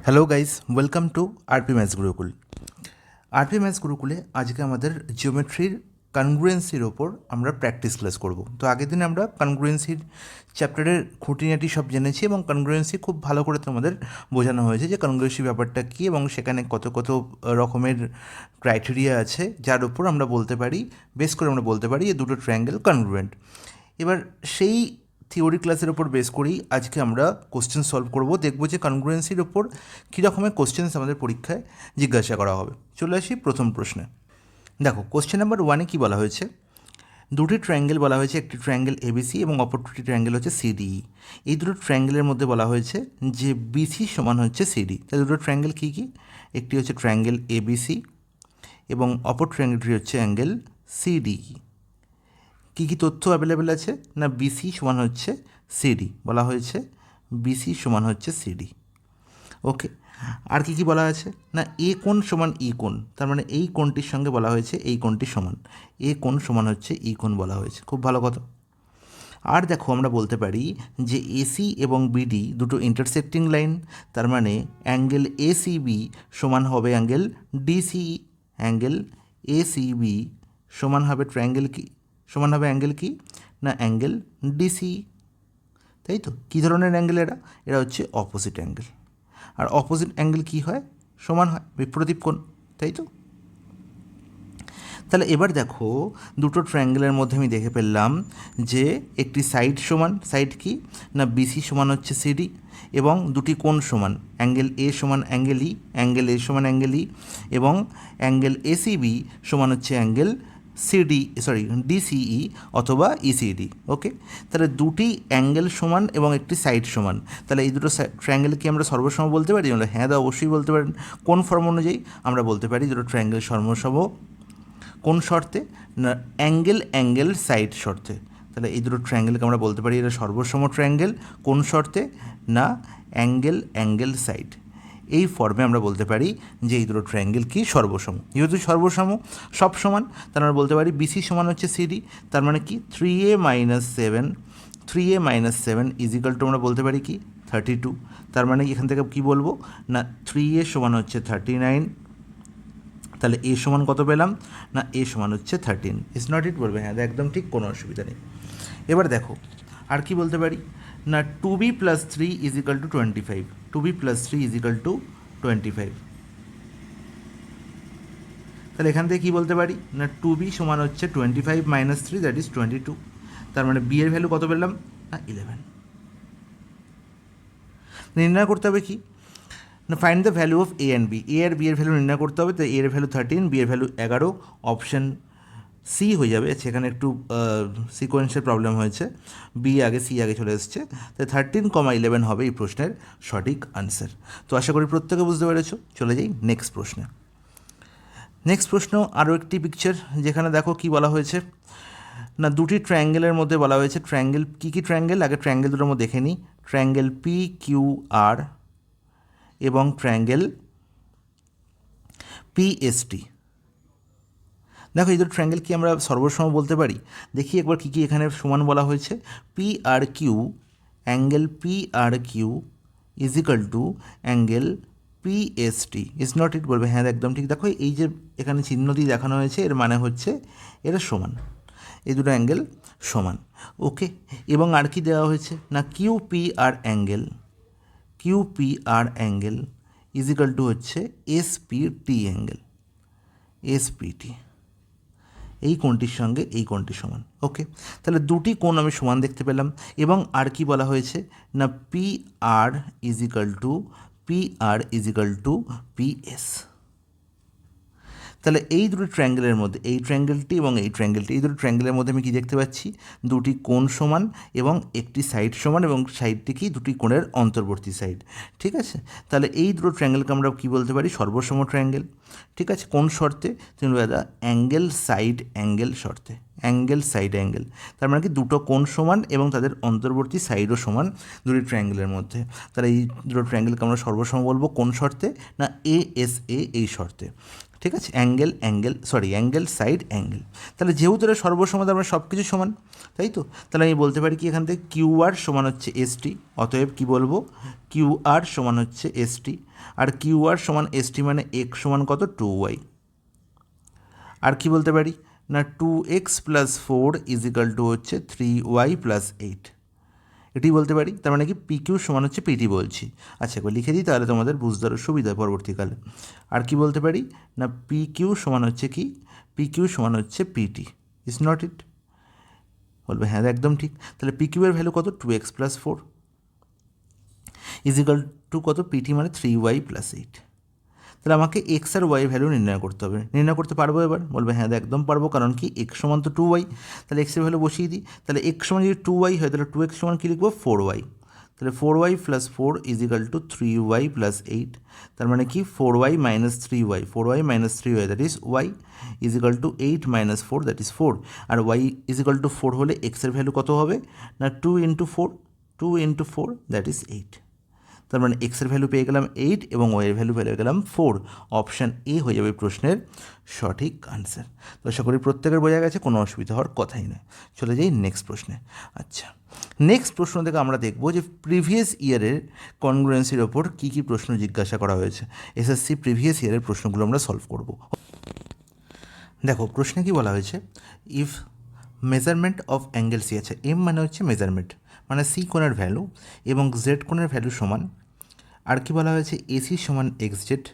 Hello guys, welcome to RP maths Gurukul. RP maths গুরুকুলে আজকে আমাদের জিওমেট্রির কনগ্রুয়েন্সির ওপর আমরা প্র্যাকটিস ক্লাস করব। তো আগের দিন আমরা কনগ্রুয়েন্সির চ্যাপ্টারের খুঁটিনাটি সব জেনেছি এবং কনগ্রুয়েন্সি খুব ভালো করে তোমাদের বোঝানো হয়েছে যে কনগ্রুয়েন্সি ব্যাপারটা কী এবং সেখানে কত কত রকমের ক্রাইটেরিয়া আছে যার উপর আমরা বলতে পারি, বেস করে আমরা বলতে পারি যে দুটো ট্রায়াঙ্গেল কনগ্রুয়েন্ট। এবার সেই থিওরি ক্লাসের ওপর বেস করেই আজকে আমরা কোশ্চেন সলভ করব, দেখবো যে কনগ্রুয়েন্সির ওপর কী রকমের কোশ্চেন্স আমাদের পরীক্ষায় জিজ্ঞাসা করা হবে। চলে আসি প্রথম প্রশ্নে। দেখো, কোশ্চেন নাম্বার 1-এ কী বলা হয়েছে? দুটি ট্রায়াঙ্গেল বলা হয়েছে, একটি ট্রায়াঙ্গেল এবিসি এবং অপর দুটি ট্রায়াঙ্গেল হচ্ছে সিডিই। এই দুটো ট্রায়াঙ্গেলের মধ্যে বলা হয়েছে যে বিসি সমান হচ্ছে সিডি। তাহলে দুটো ট্রায়াঙ্গেল কী কী? একটি হচ্ছে ট্রায়াঙ্গেল এবিসি এবং অপর ট্রায়াঙ্গেলটি হচ্ছে অ্যাঙ্গেল সিডিই। কী কী তথ্য অ্যাভেলেবেল আছে? না বিসি সমান হচ্ছে সিডি বলা হয়েছে, বিসি সমান হচ্ছে সিডি। ওকে, আর কী কী বলা আছে? না এ কোণ সমান ই কোণ, তার মানে এই কোণটির সঙ্গে বলা হয়েছে এই কোণটি সমান, এ কোণ সমান হচ্ছে ই কোণ বলা হয়েছে। খুব ভালো কথা। আর দেখো, আমরা বলতে পারি যে এসি এবং বিডি দুটো ইন্টারসেক্টিং লাইন, তার মানে অ্যাঙ্গেল এসিবি সমান হবে অ্যাঙ্গেল ডিসিই। অ্যাঙ্গেল এসিবি সমান হবে ট্রায়াঙ্গেল কি? সমান হবে অ্যাঙ্গেল কি? না অ্যাঙ্গেল ডিসি। তাই তো? কী ধরনের অ্যাঙ্গেল এরা? এরা হচ্ছে অপোজিট অ্যাঙ্গেল। আর অপোজিট অ্যাঙ্গেল কী হয়? সমান হয়, বিপরীত কোণ। তাই তো? তাহলে এবার দেখো, দুটো ট্রায়াঙ্গেলের মধ্যে আমি দেখে ফেললাম যে একটি সাইড সমান, সাইড কি? না বিসি সমান হচ্ছে সিডি, এবং দুটি কোণ সমান, অ্যাঙ্গেল এ সমান অ্যাঙ্গেল ই, অ্যাঙ্গেল এ সমান অ্যাঙ্গেল ই, এবং অ্যাঙ্গেল এসিবি সমান হচ্ছে অ্যাঙ্গেল ডিসিই অথবা ইসিডি। ওকে, তাহলে দুটি অ্যাঙ্গেল সমান এবং একটি সাইড সমান, তাহলে এই দুটো ট্রায়াঙ্গেল কি আমরা সর্বসম বলতে পারি? হ্যাঁ দা অবশ্যই বলতে পারেন। কোন ফর্ম অনুযায়ী? আমরা বলতে পারি দুটো ট্রায়াঙ্গেল সর্বসম কোন শর্তে? না অ্যাঙ্গেল সাইড শর্তে। তাহলে এই দুটো ট্রায়াঙ্গেলকে আমরা বলতে পারি এরা সর্বসম ট্রায়াঙ্গেল। কোন শর্তে? না অ্যাঙ্গেল সাইড। এই ফর্মে আমরা বলতে পারি যে এই দুটো ট্রায়াঙ্গেল কি? সর্বসম। যেহেতু সর্বসম, সব সমান, তার আমরা বলতে পারি বিসি সমান হচ্ছে সিডি। তার মানে কি? 3a - 7 ইজিক্যাল টু আমরা বলতে পারি কি? 32। তার মানে এখান থেকে কি বলবো? না 3a সমান হচ্ছে 39। তাহলে এ সমান কত পেলাম? না এ সমান হচ্ছে 13। ইজ নট ইট বলবে? হ্যাঁ, একদম ঠিক, কোনো অসুবিধা নেই। এবার দেখো, আর কি বলতে পারি? না 2b+3 is equal two 25। 2b+3 is equal two 25। তাহলে এখান থেকে কী বলতে পারি? না 2b সমান হচ্ছে 25 - 3, দ্যাট ইজ 22। তার মানে বি এর ভ্যালু কত পেলাম? না 11। নির্ণয় করতে হবে কি? না find the value of A and B. A আর বি এর ভ্যালু নির্ণয় করতে হবে। তো এ এর ভ্যালু 13, বি এর ভ্যালু 11। অপশান সি হয়ে যাবে। সেখানে একটু সিকোয়েন্সের প্রবলেম হয়েছে, বি আগে সি আগে চলে এসছে। তাই 13, 11 হবে এই প্রশ্নের সঠিক আনসার। তো আশা করি প্রত্যেকে বুঝতে পেরেছো। চলে যাই নেক্সট প্রশ্নে। নেক্সট প্রশ্ন আরও একটি পিকচার, যেখানে দেখো কি বলা হয়েছে। না দুটি ট্রায়াঙ্গেলের মধ্যে বলা হয়েছে, ট্রায়াঙ্গেল কী কী ট্রায়াঙ্গেল? আগে ট্রায়াঙ্গেল দুটোর মধ্যে দেখে নিই। ট্রায়াঙ্গেল পি কিউ আর এবং ট্রায়াঙ্গেল পিএসটি। দেখো, এই দুটো ট্রায়াঙ্গেল কি আমরা সর্বসম বলতে পারি? দেখি একবার কী কী এখানে সমান বলা হয়েছে। P R Q, angle P R Q is equal to angle PST. Is not it বলবে? হ্যাঁ, একদম ঠিক। দেখো, এই যে এখানে চিহ্ন দিয়ে দেখানো হয়েছে, এর মানে হচ্ছে এরা সমান, এই দুটো অ্যাঙ্গেল সমান। ওকে, এবং আর কি দেওয়া হয়েছে? না Q P R angle is equal to হচ্ছে এসপিটি অ্যাঙ্গেল, এসপিটি। এই কোণটির সঙ্গে এই কোণটি সমান। ওকে, তাহলে দুটি কোণ আমি সমান দেখতে পেলাম। এবং আর কি বলা হয়েছে? না P R is equal two PS. তাহলে এই দুটো ট্রায়াঙ্গেলের মধ্যে, এই ট্রায়াঙ্গেলটি এবং এই ট্রায়াঙ্গেলটি, এই দুটো ট্রায়াঙ্গেলের মধ্যে আমি কী দেখতে পাচ্ছি? দুটি কোণ সমান এবং একটি সাইড সমান, এবং সাইডটি কি? দুটি কোণের অন্তর্বর্তী সাইড। ঠিক আছে, তাহলে এই দুটো ট্রায়াঙ্গেলকে আমরা কী বলতে পারি? সর্বসম ট্রায়াঙ্গেল। ঠিক আছে, কোন শর্তে? তুমি দাদা অ্যাঙ্গেল সাইড অ্যাঙ্গেল শর্তে। তার মানে কি? দুটো কোণ সমান এবং তাদের অন্তর্বর্তী সাইডও সমান দুটি ট্রায়াঙ্গেলের মধ্যে। তাহলে এই দুটো ট্রায়াঙ্গেলকে আমরা সর্বসম বলবো কোন শর্তে? না এ এস এ এই শর্তে। ঠিক আছে, অ্যাঙ্গেল সাইড অ্যাঙ্গেল। তাহলে যেহেতু এটা সর্বসমান আমরা সব কিছু সমান, তাই তো, তাহলে আমি বলতে পারি কি এখান থেকে কিউ আর সমান হচ্ছে এসটি, অতএব কী বলবো, কিউ আর সমান হচ্ছে এসটি, আর কিউ আর সমান এসটি মানে এক্স সমান কত, 2y। আর কি বলতে পারি না 2x+4 হচ্ছে 3y + 8, এটি বলতে পারি। তার মানে কি পি কিউ সমান হচ্ছে পিটি বলছি। আচ্ছা একবার লিখে দিই, তাহলে তোমাদের বুঝতে আরও সুবিধা পরবর্তীকালে। আর কি বলতে পারি না পি কিউ সমান হচ্ছে কি, পি কিউ সমান হচ্ছে পিটি। Is not it? বলবে হ্যাঁ একদম ঠিক। তাহলে পি কিউ এর ভ্যালু কত, 2x+4 কত, পিটি মানে 3y + 8। তাহলে আমাকে এক্স আর ওয়াই ভ্যালু নির্ণয় করতে হবে। নির্ণয় করতে পারবো এবার? বলবে হ্যাঁ একদম পারবো, কারণ কি এক্স সমান তো 2y। তাহলে এক্সের ভ্যালু বসিয়ে দিই। তাহলে এক্স সমান যদি 2y হয় তাহলে 2x সমান কী লিখবো, 4y। তাহলে 4y + 4 = 3y + 8। তার মানে কি 4y - 3y, 4y - 3y that is y = 8 - 4 that is 4। আর y = 4 হলে এক্সের ভ্যালু কত হবে না 2 × 4 দ্যাট ইজ 8। তার মানে এক্সের ভ্যালু পেয়ে গেলাম 8 এবং ওয়ের ভ্যালু পেয়ে গেলাম 4। অপশান এ হয়ে যাবে প্রশ্নের সঠিক আনসার। তো আশা করি প্রত্যেকের বোঝা গেছে, কোনো অসুবিধা হওয়ার কথাই নয়। চলে যাই নেক্সট প্রশ্নে। আচ্ছা, নেক্সট প্রশ্ন থেকে আমরা দেখব যে প্রিভিয়াস ইয়ারের কনগ্রুয়েন্সির ওপর কী কী প্রশ্ন জিজ্ঞাসা করা হয়েছে। এসএসসি প্রিভিয়াস ইয়ারের প্রশ্নগুলো আমরা সলভ করব। দেখো প্রশ্নে কি বলা হয়েছে, if measurement of angle C আছে, এম মানে হচ্ছে মেজারমেন্ট, মানে সি কোণের ভ্যালু এবং জেড কোণের ভ্যালু সমান। আর কি বলা হয়েছে, এসি সমান X Z,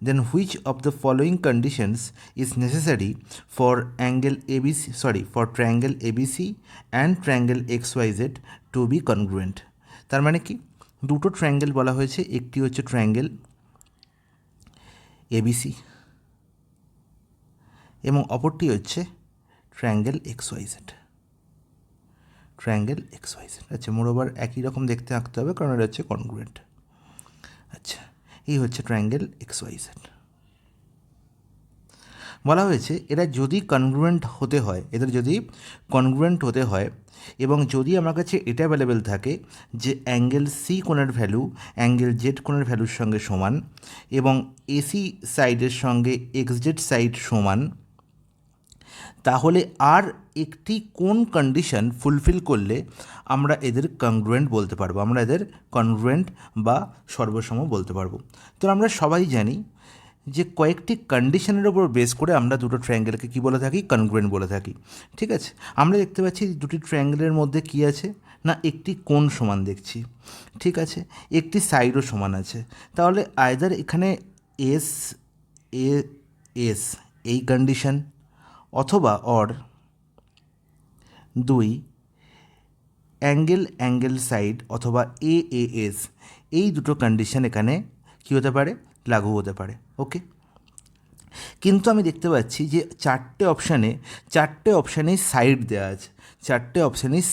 then which of the following conditions is necessary for triangle ABC and triangle X Y Z to be congruent. তার মানে কি দুটো ট্রায়াঙ্গেল বলা হয়েছে, একটি হচ্ছে ট্রায়াঙ্গেল এবিসি এবং অপরটি হচ্ছে ট্রায়াঙ্গেল এক্স ওয়াই জেড। আচ্ছা মোরওভার একই রকম দেখতে আঁকতে হবে, কারণ এটা হচ্ছে কনগ্রুয়েন্ট। আচ্ছা, এই হচ্ছে ট্রায়াঙ্গেল এক্স ওয়াই জেড। বলা হয়েছে এরা যদি কনগ্রুয়েন্ট হতে হয় এবং যদি আমার কাছে এটা অ্যাভেলেবেল থাকে যে অ্যাঙ্গেল সি কোণের ভ্যালু অ্যাঙ্গেল জেড কোণের ভ্যালুর সঙ্গে সমান এবং এসি সাইডের সঙ্গে এক্স জেড সাইড সমান, তাহলে আর একটি কোন কন্ডিশন ফুলফিল করলে আমরা এদের কনগ্রুয়েন্ট বলতে পারবো, আমরা এদের কনগ্রুয়েন্ট বা সর্বসম বলতে পারবো। তো আমরা সবাই জানি যে কয়েকটি কন্ডিশনের ওপর বেস করে আমরা দুটো ট্রায়াঙ্গেলকে কী বলে থাকি, কনগ্রুয়েন্ট বলে থাকি। ঠিক আছে, আমরা দেখতে পাচ্ছি দুটি ট্রায়াঙ্গেলের মধ্যে কী আছে না একটি কোণ সমান দেখছি, ঠিক আছে, একটি সাইডও সমান আছে। তাহলে আইদার এখানে এস এই কন্ডিশন অথবা অর দুই অ্যাঙ্গেল সাইড অথবা এএস, এই দুটো কন্ডিশন এখানে কী হতে পারে, লাগু হতে পারে। ওকে, কিন্তু আমি দেখতে পাচ্ছি যে চারটে অপশানেই সাইড দেওয়া আছে,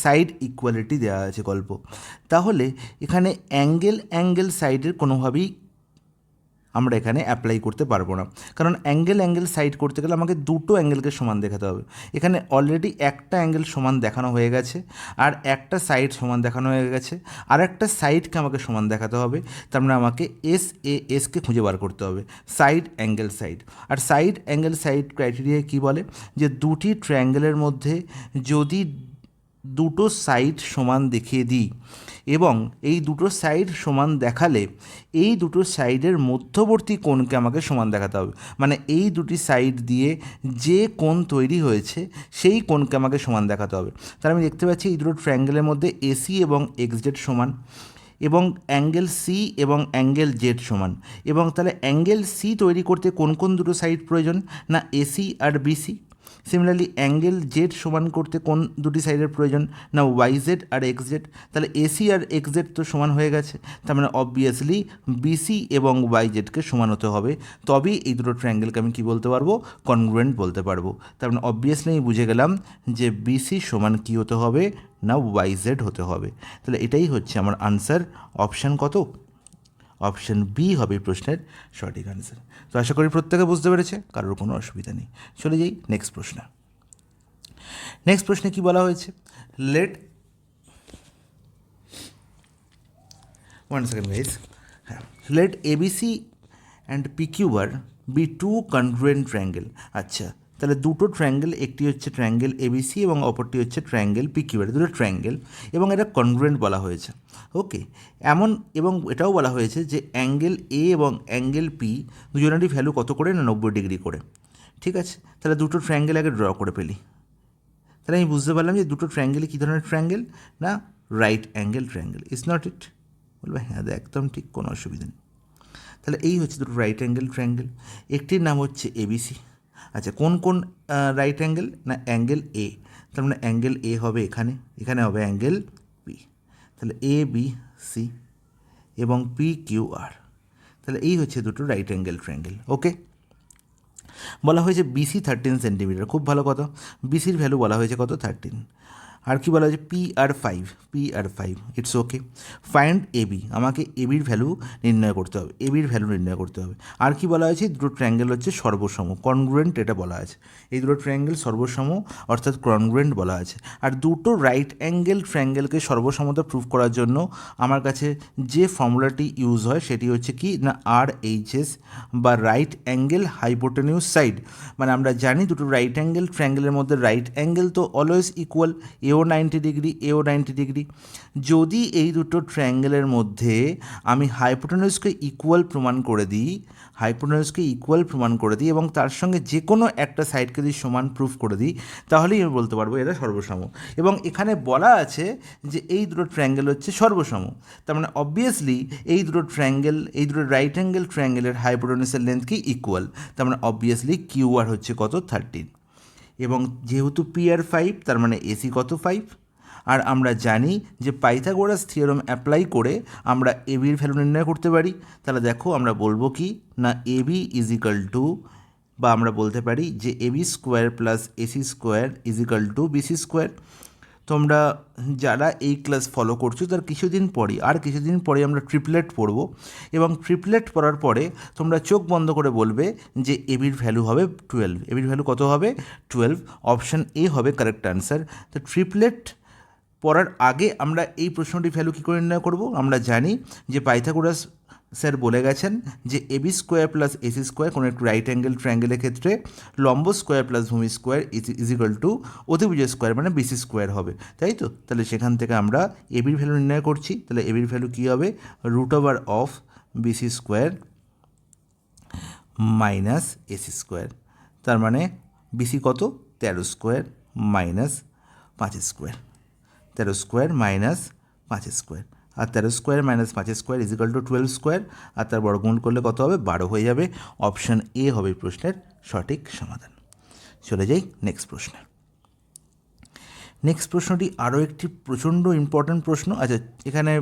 সাইড ইকুয়ালিটি দেওয়া আছে গল্প। তাহলে এখানে অ্যাঙ্গেল সাইডের কোনোভাবেই আমরা এখানে অ্যাপ্লাই করতে পারবো না, কারণ অ্যাঙ্গেল সাইড করতে গেলে আমাকে দুটো অ্যাঙ্গেলকে সমান দেখাতে হবে। এখানে অলরেডি একটা অ্যাঙ্গেল সমান দেখানো হয়ে গেছে, আর একটা সাইড সমান দেখানো হয়ে গেছে, আর একটা সাইডকে আমাকে সমান দেখাতে হবে। তার মানে আমাকে এসকে খুঁজে বার করতে হবে, সাইড অ্যাঙ্গেল সাইড। আর সাইড অ্যাঙ্গেল সাইড ক্রাইটেরিয়া কী বলে, যে দুটি ট্রায়াঙ্গেলের মধ্যে যদি দুটো সাইড সমান দেখিয়ে দিই এবং এই দুটো সাইড সমান দেখালে এই দুটো সাইডের মধ্যবর্তী কোণকে আমাকে সমান দেখাতে হবে, মানে এই দুটি সাইড দিয়ে যে কোণ তৈরি হয়েছে সেই কোণকে আমাকে সমান দেখাতে হবে। তাহলে আমি দেখতে পাচ্ছি এই দুটো ট্রায়াঙ্গেলের মধ্যে এসি এবং এক্স জেড সমান এবং অ্যাঙ্গেল সি এবং অ্যাঙ্গেল জেড সমান, এবং তাহলে অ্যাঙ্গেল সি তৈরি করতে কোন কোন দুটো সাইড প্রয়োজন না এসি আর বিসি। সিমিলারলি অ্যাঙ্গেল জেড সমান করতে কোন দুটি সাইডের প্রয়োজন না ওয়াই জেড আর এক্স জেড। তাহলে এসি আর এক্স জেড তো সমান হয়ে গেছে, তার মানে অবভিয়াসলি বিসি এবং ওয়াই জেডকে সমান হতে হবে, তবেই এই দুটো ট্রায়াঙ্গেলকে আমি কী বলতে পারবো, কনগ্রুয়েন্ট বলতে পারবো। তার মানে অবভিয়াসলি আমি বুঝে গেলাম যে বিসি সমান কী হতে হবে না ওয়াই জেড হতে হবে। তাহলে এটাই হচ্ছে আমার আনসার, অপশান কত, অপশান বি হবে প্রশ্নের সঠিক আনসার। তো আশা করি প্রত্যেকে বুঝতে পেরেছে, কারোর কোনো অসুবিধা নেই। চলে যাই নেক্সট প্রশ্নে কি বলা হয়েছে, let ABC and PQ R be two congruent triangle. আচ্ছা, তাহলে দুটো ট্রায়াঙ্গেল, একটি হচ্ছে ট্রায়াঙ্গেল এবিসি এবং অপরটি হচ্ছে ট্রায়াঙ্গেল পিকিউআর, দুটো ট্রায়াঙ্গেল এবং এটা কনগ্রুয়েন্ট বলা হয়েছে। ওকে, এমন এবং এটাও বলা হয়েছে যে অ্যাঙ্গেল এ এবং অ্যাঙ্গেল পি দুজনেরই ভ্যালু কত করে, না 90 ডিগ্রি করে। ঠিক আছে, তাহলে দুটো ট্রায়াঙ্গেল আগে ড্র করে ফেলি। তাহলে আমি বুঝতে পারলাম যে দুটো ট্রায়াঙ্গেলই কী ধরনের ট্রায়াঙ্গেল, না right angle triangle. Is not it? বলবে হ্যাঁ, একদম ঠিক, কোনো অসুবিধা নেই। তাহলে এই হচ্ছে দুটো রাইট অ্যাঙ্গেল ট্রায়াঙ্গেল, একটির নাম হচ্ছে এবিসি। আচ্ছা, কোন কোন রাইট অ্যাঙ্গেল, না অ্যাঙ্গেল এ, তার মানে অ্যাঙ্গেল এ হবে এখানে, এখানে হবে অ্যাঙ্গেল পি। তাহলে এ বি সি এবং পি কিউ আর, তাহলে এই হচ্ছে দুটো রাইট অ্যাঙ্গেল ট্রায়াঙ্গেল। ওকে, বলা হয়েছে বিসি 13 সেন্টিমিটার, খুব ভালো কথা। বিসির ভ্যালু বলা হয়েছে কত, 13। আর কি বলা হয়েছে, P R 5, it's okay. Find AB, আমাকে এবির ভ্যালু নির্ণয় করতে হবে, এবির ভ্যালু নির্ণয় করতে হবে। আর কি বলা হয়েছে, দুটো ট্রায়াঙ্গেল হচ্ছে সর্বসম, কনগ্রুয়েন্ট এটা বলা আছে। এই দুটো ট্রায়াঙ্গেল সর্বসম অর্থাৎ কনগ্রুয়েন্ট বলা আছে। আর দুটো রাইট অ্যাঙ্গেল ট্রায়াঙ্গেলকে সর্বসমতা প্রুফ করার জন্য আমার কাছে যে ফর্মুলাটি ইউজ হয় সেটি হচ্ছে কি, না RHS বা রাইট অ্যাঙ্গেল হাইপোটেনিউস সাইড। মানে আমরা জানি দুটো রাইট অ্যাঙ্গেল ট্রায়াঙ্গেলের মধ্যে রাইট অ্যাঙ্গেল তো অলওয়েজ ইকুয়াল, এও 90 ডিগ্রি, এও 90 ডিগ্রি। যদি এই দুটো ট্রায়াঙ্গেলের মধ্যে আমি হাইপোটেনিউসকে ইকুয়াল প্রমাণ করে দিই, এবং তার সঙ্গে যে কোনো একটা সাইডকে যদি সমান প্রুফ করে দিই, তাহলেই আমি বলতে পারবো এরা সর্বসম। এবং এখানে বলা আছে যে এই দুটো ট্রায়াঙ্গেল হচ্ছে সর্বসম, তার মানে অবভিয়াসলি এই দুটো রাইট অ্যাঙ্গেল ট্রায়াঙ্গেলের হাইপোটেনিউসের লেন্থ কি ইকুয়াল, তার মানে অবভিয়াসলি কিউ আর হচ্ছে কত, 13। এবং যেহেতু পি আর 5, তার মানে এসি কত, 5। আর আমরা জানি যে পাইথাগোরাস থিওরেম অ্যাপ্লাই করে আমরা এবির ভ্যালু নির্ণয় করতে পারি। তাহলে দেখো আমরা বলবো কি, না এবি ইজ ইকাল টু, বা আমরা বলতে পারি যে AB square plus AC square is equal to BC square. তোমরা যারা এই ক্লাস ফলো করছো তার কিছুদিন পরে আমরা ট্রিপলেট পড়ব, এবং ট্রিপলেট পড়ার পরে তোমরা চোখ বন্ধ করে বলবে যে এবির ভ্যালু হবে 12। এবির ভ্যালু কত হবে, 12। অপশান এ হবে কারেক্ট আনসার। তো ট্রিপলেট পড়ার আগে আমরা এই প্রশ্নটির ভ্যালু কী করে নির্ণয় করব, আমরা জানি যে পাইথাগোরাস স্যার বলে গেছেন যে AB square plus AC square কোনো একটু রাইট অ্যাঙ্গেল ট্রায়াঙ্গেলের ক্ষেত্রে লম্ব স্কোয়ার প্লাস ভূমি স্কোয়ার ইজ ইকাল টু অতিভুজ স্কোয়ার মানে বিসি স্কোয়ার হবে, তাই তো? তাহলে সেখান থেকে আমরা এবির ভ্যালু নির্ণয় করছি। তাহলে এবির ভ্যালু কী হবে, √ওভার of BC square minus AC square. তার মানে বিসি কত, 13 square minus 5 square, 13 square minus 5 square. আর 13 square minus 5 square is equal to 12 square, আর তার বর্গমূল করলে কত হবে, 12 হয়ে যাবে। অপশান এ হবে প্রশ্নের সঠিক সমাধান। চলে যাই নেক্সট প্রশ্নে। নেক্সট প্রশ্নটি আরও একটি প্রচণ্ড ইম্পর্ট্যান্ট প্রশ্ন। আচ্ছা, এখানে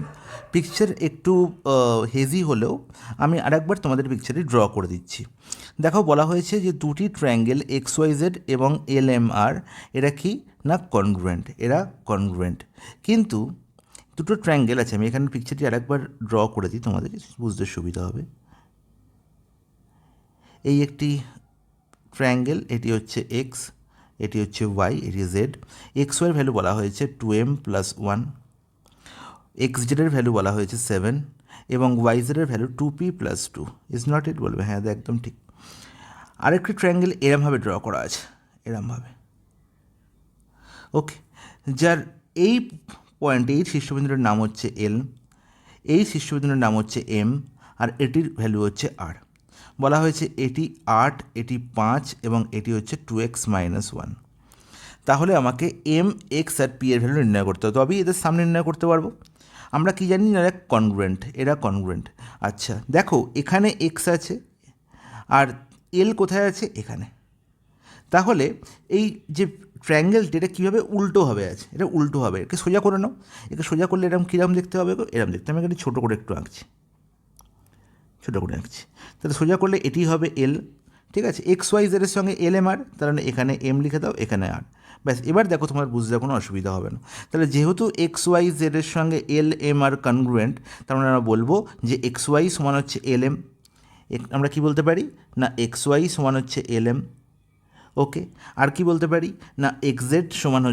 পিকচার একটু হেজি হলেও আমি আরেকবার তোমাদের পিকচারটি ড্র করে দিচ্ছি। দেখো, বলা হয়েছে যে দুটি ট্রায়াঙ্গেল XYZ এবং LMR এরা কি, না কনগ্রুয়েন্ট। কিন্তু দুটো ট্রায়াঙ্গেল আছে, আমি এখানে পিকচারটি আরেকবার ড্র করে দিই, তোমাদের বুঝতে সুবিধা হবে। এই একটি ট্রায়াঙ্গেল, এটি হচ্ছে এক্স, এটি হচ্ছে ওয়াই, এটি জেড। এক্স ওয়াইয়ের ভ্যালু বলা হয়েছে 2m + 1, এক্স জেডের ভ্যালু বলা হয়েছে 7 এবং ওয়াই জেডের value 2p + 2। Is not it? বলবে হ্যাঁ, একদম ঠিক। আরেকটি ট্রায়াঙ্গেল এরমভাবে ড্র করা আছে, এরমভাবে। ওকে, যার এই পয়েন্টে এই শীর্ষবিন্দুটার নাম হচ্ছে এল, এই শীর্ষবিন্দুটার নাম হচ্ছে এম, আর এটির ভ্যালু হচ্ছে আর। বলা হয়েছে এটি 8, এটি 5 এবং এটি হচ্ছে 2x - 1। তাহলে আমাকে এম, এক্স আর পি এর ভ্যালু নির্ণয় করতে হবে, তবেই এদের সামনে নির্ণয় করতে পারবো। আমরা কি জানি, না এরা কনগ্রুয়েন্ট। আচ্ছা দেখো, এখানে এক্স আছে আর এল কোথায় আছে, এখানে। তাহলে এই যে ট্রায়াঙ্গেলটি এটা কীভাবে উল্টোভাবে আছে, এটা উল্টোভাবে, একে সোজা করে নাও। একে সোজা করলে এরকম কীরকম দেখতে হবে, এরকম দেখতে। আমি এখানে ছোটো করে একটু আঁকছি, তাহলে সোজা করলে এটি হবে এল, ঠিক আছে। XYZ এর সঙ্গে LMR, তার মানে এখানে এম লিখে দাও, এখানে আর। ব্যাস, এবার দেখো তোমার বুঝতে কোনো অসুবিধা হবে না। তাহলে যেহেতু XYZ এর সঙ্গে LMR কনগ্রুয়েন্ট, তার মানে আমরা বলবো যে XY সমান হচ্ছে LM। আমরা কি বলতে পারি, না XY সমান হচ্ছে LM। ওকে, আর কি বলতে পারি, না XZ সমান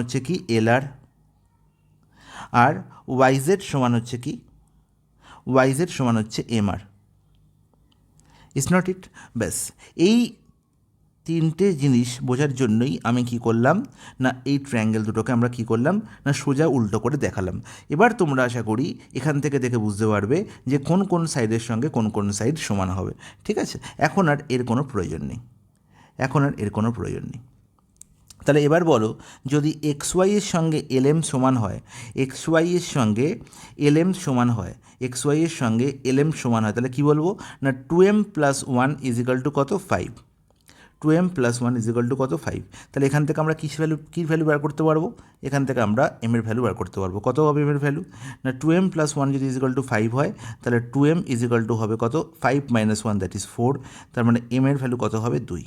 হচ্ছে কি LR, আর YZ সমান হচ্ছে কি, YZ সমান হচ্ছে MR। ইজ নট ইট? ব্যাস, এই তিনটে জিনিস বোঝার জন্যই আমি কি করলাম না এই ট্রায়াঙ্গেল দুটোকে আমরা কি করলাম না সোজা উল্টো করে দেখালাম। এবার তোমরা আশা করি এখান থেকে দেখে বুঝতে পারবে যে কোন কোন সাইডের সঙ্গে কোন কোন সাইড সমান হবে। ঠিক আছে, এখন আর এর কোনো প্রয়োজন নেই, এখন আর এর কোনো প্রয়োজন নেই। তাহলে এবার বলো, যদি এক্স ওয়াইয়ের সঙ্গে এলএম সমান হয়, এক্স ওয়াইয়ের সঙ্গে এলএম সমান হয়, এক্স ওয়াইয়ের সঙ্গে এলএম সমান হয়, তাহলে কী বলবো না 2m + 1 = কত? 5। 2m + 1 = কত? 5। তাহলে এখান থেকে আমরা কী ভ্যালু বার করতে পারবো? এখান থেকে আমরা এম এর ভ্যালু বার করতে পারবো। কত হবে এম এর ভ্যালু? না 2m + 1 যদি = 5 হয়, তাহলে 2m হবে কত? 5 - 1 দ্যাট ইজ 4। তার মানে এম এর ভ্যালু কত হবে? 2।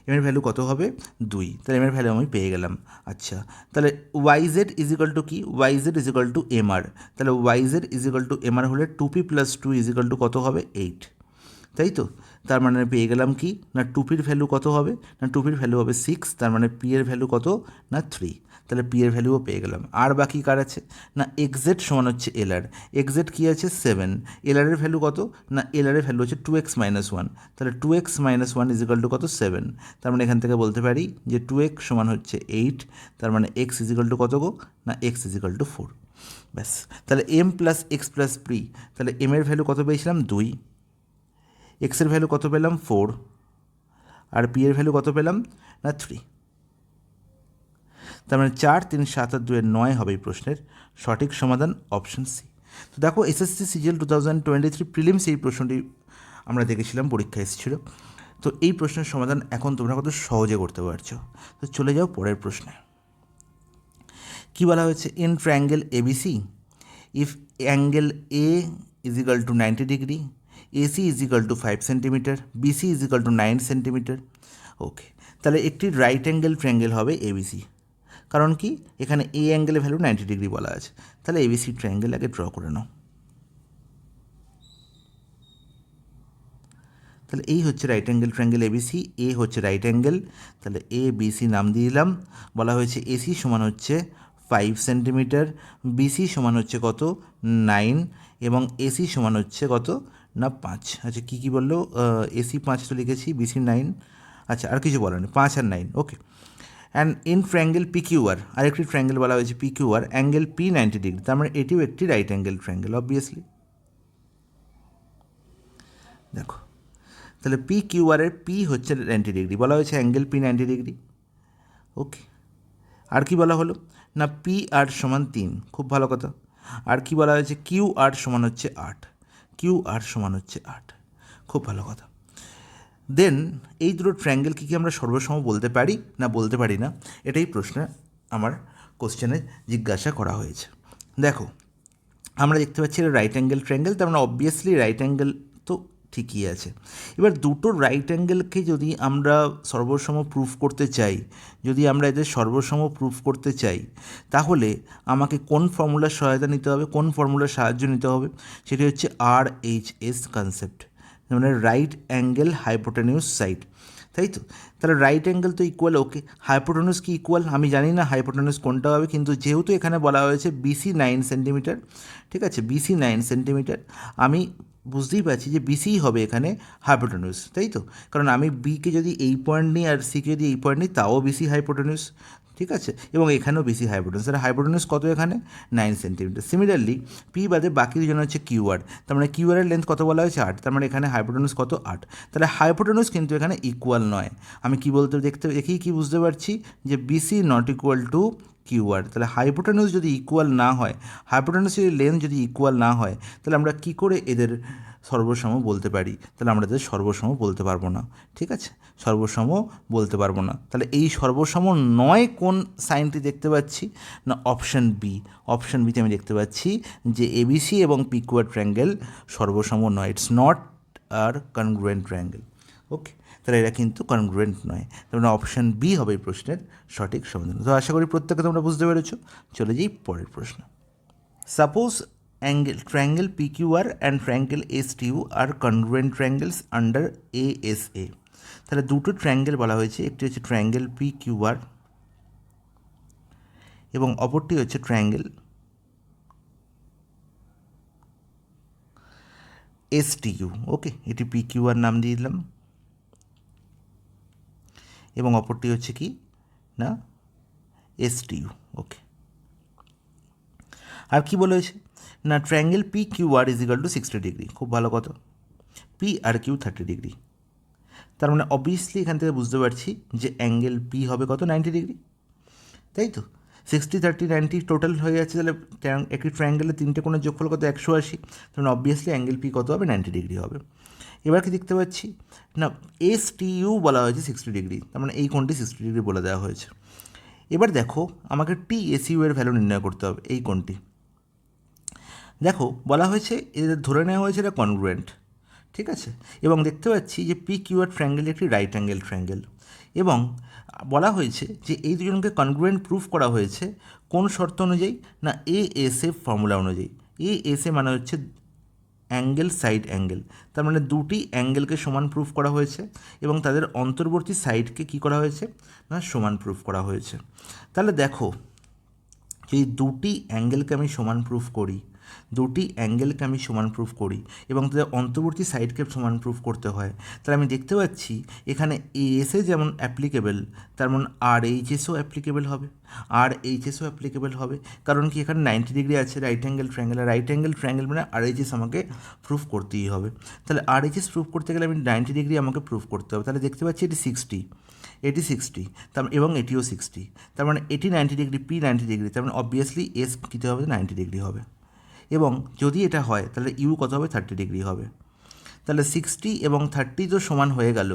এম এর ভ্যালু কত হবে? 2। তাহলে এম এর ভ্যালু আমি পেয়ে গেলাম। আচ্ছা, তাহলে YZ = কি? YZ = MR। তাহলে YZ = MR হলে 2p + 2 = কত হবে? 8। তাই তো? তার মানে পেয়ে গেলাম কি না 2pর ভ্যালু কত হবে? না 2pর ভ্যালু হবে 6। তার মানে p এর ভ্যালু কত? না 3। তাহলে p এর ভ্যালুও পেয়ে গেলাম। আর বাকি কার আছে? না XZ সমান হচ্ছে LR। XZ কী আছে? 7। LR এর ভ্যালু কত? না LR এর ভ্যালু হচ্ছে 2x - 1। তাহলে 2x - 1 = কত? 7। তার মানে এখান থেকে বলতে পারি যে 2x সমান হচ্ছে 8। তার মানে x = কত গো? না x = 4। ব্যাস, তাহলে m + x + p, তাহলে m এর ভ্যালু কত পেয়েছিলাম? 2। এক্সের ভ্যালু কত পেলাম? 4। আর পি এর ভ্যালু কত পেলাম? না 3। তার মানে 4, 3, 7 আর 2 9 হবে এই প্রশ্নের সঠিক সমাধান, অপশন সি। তো দেখো, এসএসসি সিজিএল 2023 প্রিলিমস এই প্রশ্নটি আমরা দেখেছিলাম, পরীক্ষা এসেছিল। তো এই প্রশ্নের সমাধান এখন তোমরা কত সহজে করতে পারছো। তো চলে যাও পরের প্রশ্নে। কী বলা হয়েছে? In triangle ABC, if angle A = 90 degree, AC = 5 centimetre, BC = 9 centimetre. Okay, তাহলে একটি রাইট অ্যাঙ্গেল ট্রায়াঙ্গেল হবে এবিসি। কারণ কি? এখানে এ অ্যাঙ্গেলের ভ্যালু 90 ডিগ্রি বলা আছে। তাহলে এবিসি ট্রায়াঙ্গেল আগে ড্র করে নাও। তাহলে এই হচ্ছে রাইট অ্যাঙ্গেল ট্রায়াঙ্গেল এবিসি, এ হচ্ছে রাইট অ্যাঙ্গেল। তাহলে এ বিসি নাম দিয়ে দিলাম। বলা হয়েছে এসি সমান হচ্ছে 5 সেন্টিমিটার, বিসি সমান হচ্ছে কত? 9, এবং এসি সমান হচ্ছে কত? না 5। আচ্ছা, কী বললো? এসি 5 তো লিখেছি, বিসি 9। আচ্ছা, আর কিছু বলা নেই, 5 আর 9। ওকে। অ্যান্ড ইন ট্রায়াঙ্গেল পিকিউআর, আরেকটি ট্রায়াঙ্গেল বলা হয়েছে পিকিউআর, অ্যাঙ্গেল পি 90 ডিগ্রি। তার মানে এটিও একটি রাইট অ্যাঙ্গেল ট্রায়াঙ্গেল অবভিয়াসলি। দেখো, তাহলে পি কিউআরের পি হচ্ছে 90 ডিগ্রি, বলা হয়েছে অ্যাঙ্গেল পি 90 ডিগ্রি। ওকে, আর কি বলা হলো? না পি আর সমান 3, খুব ভালো কথা। আর কি বলা হয়েছে? কিউ আর সমান হচ্ছে 8, কিউ আর সমান হচ্ছে 8, খুব ভালো কথা। দেন এই দুটো ট্রায়াঙ্গেল কি আমরা সর্বসম বলতে পারি না বলতে পারি না? এটাই প্রশ্নে আমার কোশ্চেনে জিজ্ঞাসা করা হয়েছে। দেখো, আমরা দেখতে পাচ্ছি এটা রাইট অ্যাঙ্গেল ট্রায়াঙ্গেল, তার মানে অবভিয়াসলি রাইট অ্যাঙ্গেল তো ঠিকই আছে। এবার দুটো রাইট অ্যাঙ্গেলকে যদি আমরা সর্বসম প্রুফ করতে চাই, যদি আমরা এদের সর্বসম প্রুফ করতে চাই, তাহলে আমাকে কোন ফর্মুলার সহায়তা নিতে হবে, কোন ফর্মুলার সাহায্য নিতে হবে? সেটি হচ্ছে RHS কনসেপ্ট, মানে রাইট অ্যাঙ্গেল হাইপোটেনিউস সাইড। তাই তো? তাহলে রাইট অ্যাঙ্গেল তো ইকুয়াল, ওকে। হাইপোটেনিউস কি ইকুয়াল? আমি জানি না হাইপোটেনিউস কোনটা হবে, কিন্তু যেহেতু এখানে বলা হয়েছে BC 9 সেন্টিমিটার, ঠিক আছে, BC 9 সেন্টিমিটার, আমি বুঝতেই পারছি যে বিসিই হবে এখানে হাইপোটেনিউস, তাই তো? কারণ আমি বিকে যদি এই পয়েন্ট নিই আর সিকে যদি এই পয়েন্ট নিই, তাও বিসি হাইপোটেনিউস, ঠিক আছে, এবং এখানেও বিসি হাইপোটেনিউস। তাহলে হাইপোটেনিউস কত এখানে? 9 সেন্টিমিটার। সিমিলারলি পি বাদে বাকি দুজন হচ্ছে কিউআর, তার মানে কিউআরের লেন্থ কত বলা হয়েছে? 8, তার মানে এখানে হাইপোটেনিউস কত? 8। তাহলে হাইপোটেনিউস কিন্তু এখানে ইকুয়াল নয়। আমি কি বলতে দেখেই কি বুঝতে পারছি? যে BC not equal to QR. তাহলে হাইপোটেনিউস যদি ইকুয়াল না হয়, হাইপোটেনিউসের লেন্থ যদি ইকুয়াল না হয়, তাহলে আমরা কি করে এদের সর্বসম বলতে পারি? তাহলে আমরা এদের সর্বসম বলতে পারবো না, ঠিক আছে, সর্বসম বলতে পারবো না। তাহলে এই সর্বসম নয় কোন সাইনটি দেখতে পাচ্ছি? না অপশান বি। অপশান বিতে আমি দেখতে পাচ্ছি যে এবিসি এবং পিকিউআর ট্রায়াঙ্গেল সর্বসম নয়, it's not are congruent triangle. Okay, তাহলে এরা কিন্তু কনগ্রুয়েন্ট নয়। তার মানে অপশান বি হবে এই প্রশ্নের সঠিক সমাধান। তো আশা করি প্রত্যেকে তোমরা বুঝতে পেরেছো। চলে যাই পরের প্রশ্ন। Suppose triangle PQR and triangle STU are congruent triangles under ASA. তাহলে দুটো ট্রায়াঙ্গেল বলা হয়েছে, একটি হচ্ছে ট্রায়াঙ্গেল PQR এবং অপরটি হচ্ছে ট্রায়াঙ্গেল এস টি ইউ। ওকে, এটি পি কিউ আর নাম দিয়ে দিলাম, এবং অপরটি হচ্ছে কি না এস টি ইউ। ওকে, আর কি বলা হয়েছে না triangle P Q R is equal to 60 degree. খুব ভালো কথা, পি আর কিউ 30 ডিগ্রি। তার মানে অবভিয়াসলি এখান থেকে বুঝতে পারছি যে অ্যাঙ্গেল পি হবে কত, 90 ডিগ্রি, তাই তো। 60, 30, 90 টোটাল হয়ে যাচ্ছে, তাহলে একটি ট্রায়াঙ্গেলের তিনটে কোণের যোগফল কত, 180। তার মানে অবভিয়াসলি অ্যাঙ্গেল পি কত হবে, 90 ডিগ্রি হবে। এবার কি দেখতে পাচ্ছি না এস টি ইউ বলা হয়েছে 60 ডিগ্রি, তার মানে এই কোণটি 60 ডিগ্রি বলে দেওয়া হয়েছে। এবার দেখো আমাকে টি এস ইউ এর ভ্যালু নির্ণয় করতে হবে, এই কোণটি। দেখো বলা হয়েছে এদের ধরে নেওয়া হয়েছে এটা কনগ্রুয়েন্ট, ঠিক আছে। এবং দেখতে পাচ্ছি যে পি কিউ আর ট্রায়াঙ্গেল একটি রাইট অ্যাঙ্গেল ট্রায়াঙ্গেল, এবং বলা হয়েছে যে এই দুজনকে কনগ্রুয়েন্ট প্রুফ করা হয়েছে কোন শর্ত অনুযায়ী না এ এস এ ফর্মুলা অনুযায়ী। এ এস এ মানে হচ্ছে অ্যাঙ্গেল সাইড অ্যাঙ্গেল, তার মানে দুটি অ্যাঙ্গেলকে সমান প্রুফ করা হয়েছে এবং তাদের অন্তর্বর্তী সাইডকে কী করা হয়েছে না সমান প্রুফ করা হয়েছে। তাহলে দেখো যদি দুটি অ্যাঙ্গেলকে আমি সমান প্রুফ করি, দুটি অ্যাঙ্গেলকে আমি সমান প্রুফ করি এবং তাদের অন্তর্বর্তী সাইডকে সমান প্রুফ করতে হয়, তাহলে আমি দেখতে পাচ্ছি এখানে এসে যেমন অ্যাপ্লিকেবল তেমন আর এইচএসও অ্যাপ্লিকেবল হবে, আর এইচএসও অ্যাপ্লিকেবল হবে। কারণ কি এখানে 90 ডিগ্রি আছে রাইট অ্যাঙ্গেল ট্রায়াঙ্গেল, আর রাইট অ্যাঙ্গেল ট্রায়াঙ্গেল মানে আর এইচএস আমাকে প্রুফ করতেই হবে। তাহলে আর এইচএস প্রুফ করতে গেলে আমি 90 ডিগ্রি আমাকে প্রুফ করতে হবে। তাহলে দেখতে পাচ্ছি এটি 60, এটি 60, তার এবং এটিও 60, তার মানে এটি 90 ডিগ্রি, পি 90 ডিগ্রি, তার মানে অবভিয়াসলি এস কীতে হবে, 90 ডিগ্রি হবে। এবং যদি এটা হয় তাহলে ইউ কত হবে, 30 ডিগ্রি হবে। তাহলে 60 এবং 30 তো সমান হয়ে গেল,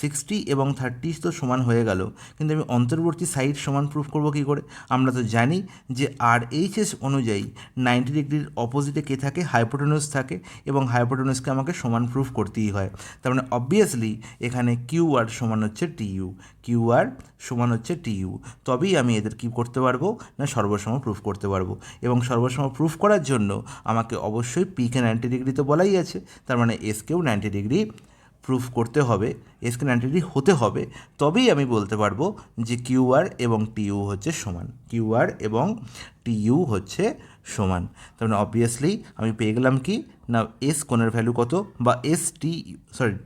60 এবং 30 তো সমান হয়ে গেল, কিন্তু আমি অন্তর্বর্তী সাইড সমান প্রুফ করব কী করে? আমরা তো জানি যে আর এইচএস অনুযায়ী 90 ডিগ্রির অপোজিটে কে থাকে, হাইপোটেনুস থাকে, এবং হাইপোটেনুসকে আমাকে সমান প্রুফ করতেই হয়। তার মানে অবভিয়াসলি এখানে কিউ আর সমান হচ্ছে টি ইউ, কিউ আর সমান হচ্ছে টি ইউ, তবেই আমি এদের কী করতে পারবো না সর্বসম প্রুফ করতে পারবো। এবং সর্বসম প্রুফ করার জন্য আমাকে অবশ্যই পিকে 90 ডিগ্রি তো বলাই আছে, তার মানে এসকেও 90 ডিগ্রি প্রুফ করতে হবে, এসকে 90 ডিগ্রি হতে হবে, তবেই আমি বলতে পারবো যে কিউ আর এবং টিইউ হচ্ছে সমান, কিউ আর এবং টিইউ হচ্ছে সমান। তার মানে অবভিয়াসলি আমি পেয়ে গেলাম কি না এস কোণের ভ্যালু কত, বা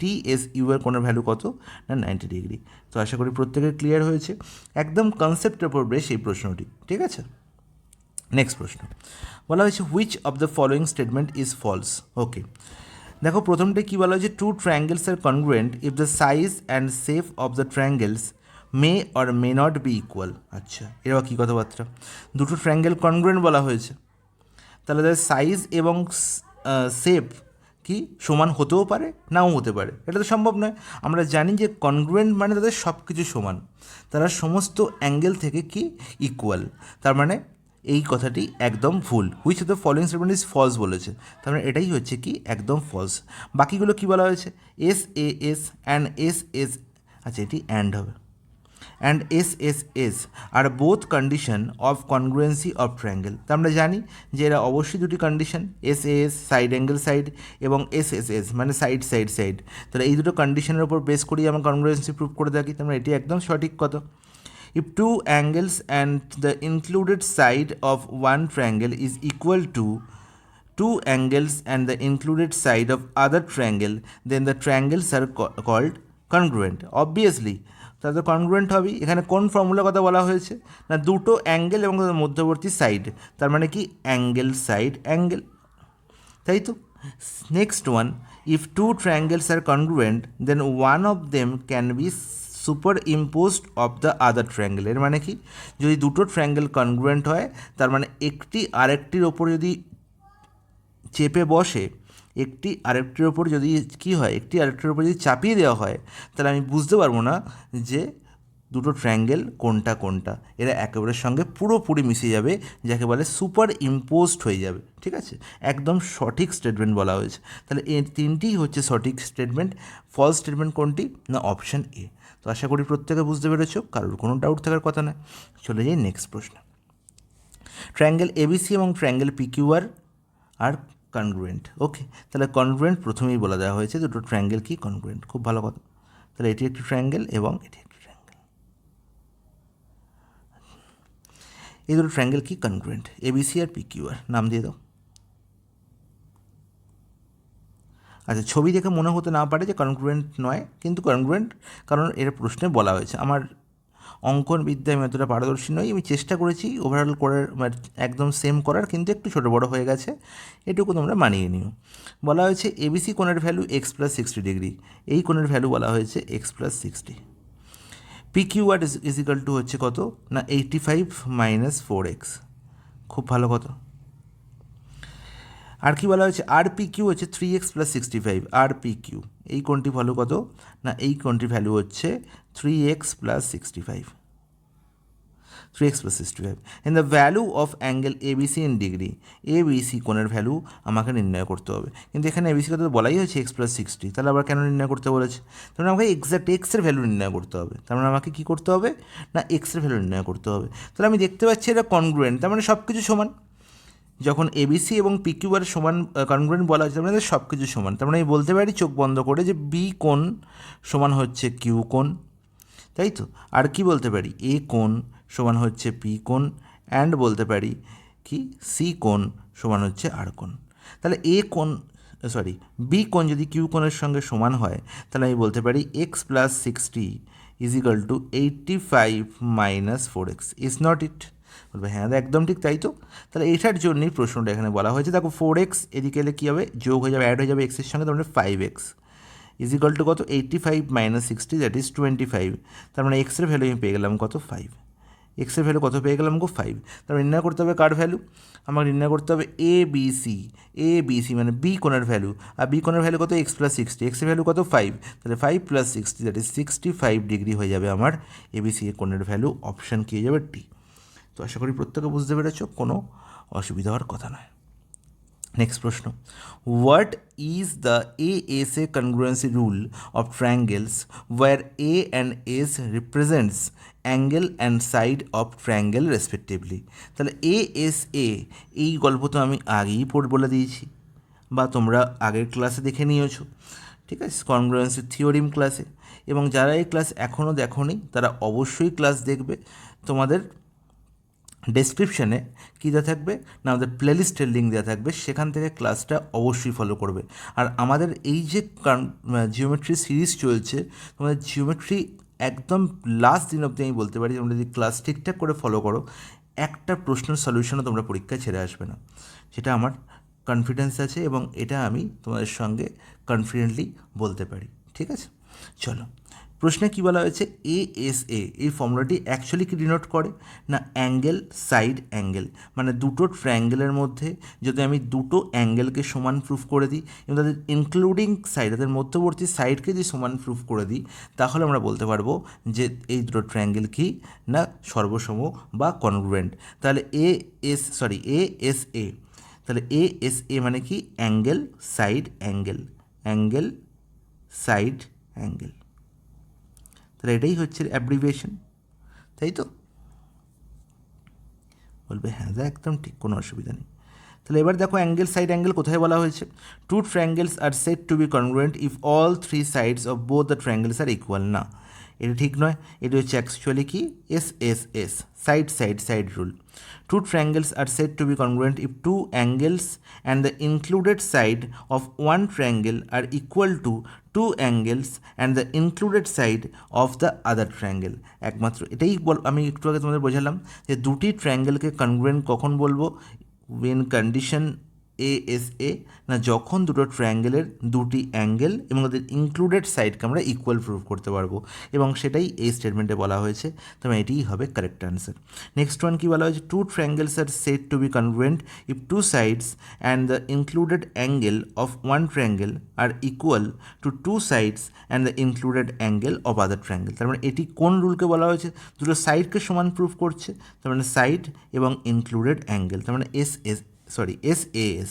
টি এস ইউ এর কোণের ভ্যালু কত না 90 ডিগ্রি। তো আশা করি প্রত্যেকের ক্লিয়ার হয়েছে, একদম কনসেপ্টের উপর বেশ এই প্রশ্নটি, ঠিক আছে। নেক্সট প্রশ্ন বলা হয়েছে which of the following statement is false. Okay, দেখো প্রথমটা কী বলা হয়েছে, two triangles are congruent if the size and shape of the triangles may or may not be equal. আচ্ছা, এরাও কী কথাবার্তা, দুটো ট্রায়াঙ্গেল কনগ্রুয়েন্ট বলা হয়েছে, তাহলে তাদের সাইজ এবং শেপ কি সমান হতেও পারে নাও হতে পারে, এটা তো সম্ভব নয়। আমরা জানি যে কনগ্রুয়েন্ট মানে তাদের সব কিছু সমান, তারা সমস্ত অ্যাঙ্গেল থেকে কি ইকুয়াল, তার মানে এই কথাটি একদম ভুল। Which of the following statement is false বলেছে, তার মানে এটাই হচ্ছে কি একদম ফলস। বাকিগুলো কি বলা হয়েছে, S A S and S S, আচ্ছা এটি অ্যান্ড হবে, and S S S are both condition of congruency of triangle. তা আমরা জানি যে এরা অবশ্যই দুটি condition, S S side angle side এবং এস এস এস মানে সাইড সাইড সাইড, তাহলে এই দুটো কন্ডিশনের উপর বেস করেই আমরা কনগ্রুয়েন্সি প্রুভ করে থাকি, তার মানে এটি একদম সঠিক কথা। If two angles and the included side of one triangle is equal to two angles and the included side of other triangle, then the triangles are called congruent. Obviously তাদের কনগ্রুয়েন্ট হবে। এখানে কোন ফর্মুলার কথা বলা হয়েছে না দুটো অ্যাঙ্গেল এবং তাদের মধ্যবর্তী সাইড, তার মানে কি অ্যাঙ্গেল সাইড অ্যাঙ্গেল, তাই তো। Next one, if two triangles are congruent then one of them can be superimposed of the other triangle. এর মানে কি যদি দুটো ট্রায়াঙ্গেল কনগ্রুয়েন্ট হয় তার মানে একটি আরেকটির ওপর যদি চেপে বসে, একটি আরেকটির ওপর যদি কী হয় একটি আরেকটির ওপর যদি চাপিয়ে দেওয়া হয়, তাহলে আমি বুঝতে পারবো না যে দুটো ট্রায়াঙ্গেল কোনটা কোনটা, এরা একেবারের সঙ্গে পুরোপুরি মিশে যাবে, যাকে বলে সুপার ইম্পোজড হয়ে যাবে, ঠিক আছে। একদম সঠিক স্টেটমেন্ট বলা হয়েছে। তাহলে এই তিনটিই হচ্ছে সঠিক স্টেটমেন্ট। ফলস স্টেটমেন্ট কোনটি না অপশান এ। তো আশা করি প্রত্যেকে বুঝতে পেরেছো, কারোর কোনো ডাউট থাকার কথা নয়। চলে যাই নেক্সট প্রশ্ন। ট্রায়াঙ্গেল এবিসি এবং ট্রায়াঙ্গেল পিকিউআর আর কনগ্রুয়েন্ট। ওকে, তাহলে কনগ্রুয়েন্ট প্রথমেই বলে দেওয়া হয়েছে দুটো ট্রায়াঙ্গেল কি কনগ্রুয়েন্ট, খুব ভালো কথা। তাহলে এটি একটি ট্রায়াঙ্গেল এবং এটি একটি ট্রায়াঙ্গেল, এই দুটো ট্রায়াঙ্গেল কি কনগ্রুয়েন্ট, এবিসি আর পিকিউআর নাম দিয়ে দাও। আচ্ছা, ছবি দেখে মনে হতে না পারে যে কনগ্রুয়েন্ট নয়, কিন্তু কনগ্রুয়েন্ট, কারণ এর প্রশ্নে বলা হয়েছে। আমার অঙ্কন বিদ্যায় আমি এতটা পারদর্শী নই, আমি চেষ্টা করেছি ওভারঅল করার, একদম সেম করার, কিন্তু একটু ছোটো বড়ো হয়ে গেছে, এটুকু তোমরা মানিয়ে নিও। বলা হয়েছে এবিসি কোণের ভ্যালু এক্স প্লাস 60 ডিগ্রি, এই কোণের ভ্যালু বলা হয়েছে X plus 60। P Q R is equal to হচ্ছে কত না 85 মাইনাস 4x, খুব ভালো কথা। আর কি বলা হয়েছে আর পি কিউ হচ্ছে 3x প্লাস 65, আর পি কিউ এই কোণটি ভ্যালু কত না এই কোণটির ভ্যালু হচ্ছে 3x plus 65, 3x plus 65। And the value of angle ABC in degree, ABC কোণের ভ্যালু আমাকে নির্ণয় করতে হবে, কিন্তু এখানে এবিসি কথা তো বলাই হয়েছে এক্স প্লাস 60, তাহলে আবার কেন নির্ণয় করতে বলেছে? তার মানে আমাকে এক্সাক্ট এক্সের ভ্যালু নির্ণয় করতে হবে, তার মানে আমাকে কী করতে হবে না এক্সের ভ্যালু নির্ণয় করতে হবে। তাহলে আমি দেখতে পাচ্ছি এটা কনগ্রুয়েন্ট, তার মানে সব কিছু সমান। যখন এবিসি এবং পিকিউ আর সমান কনগ্রুয়েন্ট বলা হচ্ছে, তার মানে সব কিছু সমান, তার মানে আমি বলতে পারি চোখ বন্ধ করে যে বি কোণ সমান হচ্ছে কিউ কোণ, তাই তো। আর কি বলতে পারি এ কোণ সমান হচ্ছে পি কোণ, অ্যান্ড বলতে পারি কি সি কোণ সমান হচ্ছে আর কোণ। তাহলে এ কোণ বি কোণ যদি কিউ কোণের সঙ্গে সমান হয়, তাহলে আমি বলতে পারি x plus 60 is equal to 85 minus 4x, is not it? বলবে হ্যাঁ একদম ঠিক, তাই তো। তাহলে এটার জন্যই প্রশ্নটা এখানে বলা হয়েছে। দেখো 4x এদিকে এলে কী হবে, যোগ হয়ে যাবে, অ্যাড হয়ে যাবে এক্সের সঙ্গে, তার মানে 5x ইজ ইকাল টু কত 85 মাইনাস 60, দ্যাট ইজ 25। তার মানে এক্সের ভ্যালু আমি পেয়ে গেলাম কত 5, এক্সের ভ্যালু কত পেয়ে গেলাম 5। তারপর নির্ণয় করতে হবে কার ভ্যালু, আমার নির্ণয় করতে হবে এ বি সি মানে বি কোণের ভ্যালু, আর বি কোণের ভ্যালু কত এক্স প্লাস 60, এক্সের ভ্যালু কত 5, তাহলে 5 প্লাস 60 দ্যাট ইজ 65 ডিগ্রি হয়ে যাবে আমার এবিসি কোণের ভ্যালু, অপশান কি হয়ে যাবে ডি। তো আশা করি প্রত্যেকে বুঝতে পেরেছ, কোনো অসুবিধা হওয়ার কথা নয়। নেক্সট প্রশ্ন, what is the ASA congruency rule of triangles where A and S represents angle and side of triangle respectively? তাহলে এএসএ এই গল্প তো আমি আগেই বলে দিয়েছি, বা তোমরা আগের ক্লাসে দেখে নিয়েছো, ঠিক আছে, কনগ্রুয়েন্সি থিওরিম ক্লাসে। এবং যারা এই ক্লাস এখনও দেখোনি তারা অবশ্যই ক্লাস দেখবে। তোমাদের ডেসক্রিপশানে কী দেওয়া থাকবে না আমাদের প্লেলিস্টের লিঙ্ক দেওয়া থাকবে, সেখান থেকে ক্লাসটা অবশ্যই ফলো করবে। আর আমাদের এই যে জিওমেট্রি সিরিজ চলছে, তোমাদের জিওমেট্রি একদম লাস্ট দিন অবধি আমি বলতে পারি তোমরা যদি ক্লাস ঠিকঠাক করে ফলো করো, একটা প্রশ্নের সলিউশনও তোমরা পরীক্ষায় ছেড়ে আসবে না, সেটা আমার কনফিডেন্স আছে, এবং এটা আমি তোমাদের সঙ্গে কনফিডেন্টলি বলতে পারি। ঠিক আছে, চলো প্রশ্নে কী বলা হয়েছে, এএসএ এই ফর্মুলাটি অ্যাকচুয়ালি কি ডিনোট করে না অ্যাঙ্গেল সাইড অ্যাঙ্গেল, মানে দুটো ট্রায়াঙ্গেলের মধ্যে যদি আমি দুটো অ্যাঙ্গেলকে সমান প্রুফ করে দিই এবং তাদের ইনক্লুডিং সাইড, তাদের মধ্যবর্তী সাইডকে যদি সমান প্রুফ করে দিই, তাহলে আমরা বলতে পারবো যে এই দুটো ট্রায়াঙ্গেল কি না সর্বসম বা কনগ্রুয়েন্ট। তাহলে এএসএ, তাহলে এএসএ মানে কি angle side angle, angle side angle, তাহলে এটাই হচ্ছে অ্যাব্রিভিয়েশন, তাই তো। বলবে হ্যাঁ যা একদম ঠিক, কোনো অসুবিধা নেই। তাহলে এবার দেখো অ্যাঙ্গেল সাইড অ্যাঙ্গেল কোথায় বলা হয়েছে, two triangles are said to be congruent if all three sides of both the triangles are equal. না, এটা ঠিক নয়, এটা হচ্ছে অ্যাকচুয়ালি কি S side rule. Two triangles are said to be congruent if two angles and the included side of one triangle are equal to two angles and the included side of the other triangle. একমাত্র এটাই আমি একটু আগে তোমাদের বোঝালাম যে দুটি ট্রায়াঙ্গেলকে congruent কখন বলবো, when condition এএসএ, না যখন দুটো ট্রায়াঙ্গেলের দুটি অ্যাঙ্গেল এবং তাদের ইনক্লুডেড সাইডকে আমরা ইকুয়াল প্রুভ করতে পারবো, এবং সেটাই এই স্টেটমেন্টে বলা হয়েছে, তবে এটিই হবে কারেক্ট অ্যান্সার। নেক্সট ওয়ান কী বলা হয়েছে, two triangles are said to be congruent if two sides and the included angle of one triangle are equal to two sides and the included angle of other triangle. তার মানে এটি কোন রুলকে বলা হয়েছে, দুটো সাইডকে সমান প্রুভ করছে, তার মানে সাইড এবং ইনক্লুডেড অ্যাঙ্গেল, তার মানে SAS.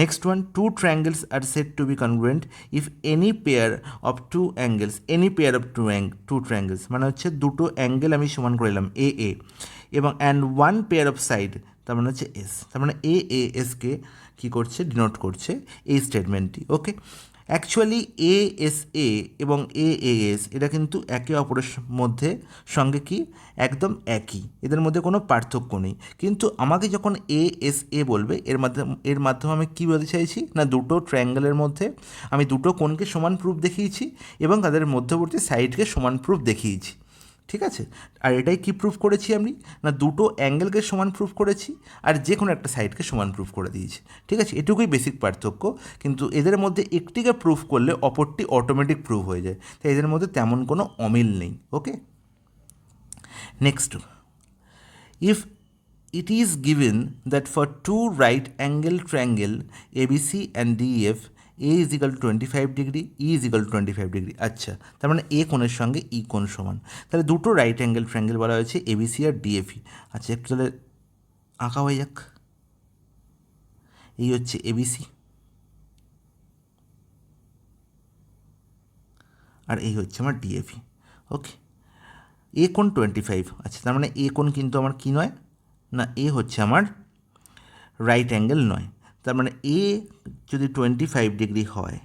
Next one, two triangles are said to be congruent if any pair of two triangles মানে হচ্ছে দুটো অ্যাঙ্গেল আমি সমান করে নিলাম AA এবং and one pair of side, তার মানে হচ্ছে এস, তার মানে AASকে কী করছে ডিনোট করছে এই স্টেটমেন্টটি। ওকে, অ্যাকচুয়ালি এএসএ এবং এএএস এটা কিন্তু একে অপরের মধ্যে সঙ্গে কি একদম একই, এদের মধ্যে কোনো পার্থক্য নেই। কিন্তু আমাকে যখন এএসএ বলবে এর মাধ্যমে আমি কী বলতে চাইছি না, দুটো ট্রায়াঙ্গেলের মধ্যে আমি দুটো কোণকে সমান প্রুফ দেখিয়েছি এবং তাদের মধ্যবর্তী সাইডকে সমান প্রুফ দেখিয়েছি, ঠিক আছে। আর এটাই কি প্রুফ করেছি আমি না, দুটো অ্যাঙ্গেলকে সমান প্রুফ করেছি আর যে কোনো একটা সাইডকে সমান প্রুফ করে দিয়েছি, ঠিক আছে। এটুকুই বেসিক পার্থক্য, কিন্তু এদের মধ্যে একটিকে প্রুফ করলে অপরটি অটোমেটিক প্রুফ হয়ে যায়, তাই এদের মধ্যে তেমন কোনো অমিল নেই। Okay, next, if it is given that for two right angle triangle ABC and DEF A is equal to 25 degree, E is equal to 25 degree. আচ্ছা, তার মানে এ কোণের সঙ্গে ই কোণ সমান, তাহলে দুটো রাইট অ্যাঙ্গেল ট্রায়াঙ্গেল বলা হয়েছে এবিসি আর ডিএফই। আচ্ছা, একটু তাহলে আঁকা হয়ে যাক। এই হচ্ছে এবিসি আর এই হচ্ছে আমার ডিএফই। ওকে, এ কোণ 25। আচ্ছা, তার মানে এ কোণ কিন্তু আমার কী নয় না, এ হচ্ছে আমার রাইট অ্যাঙ্গেল নয়। তার মানে এ যদি 25 ডিগ্রি হয়,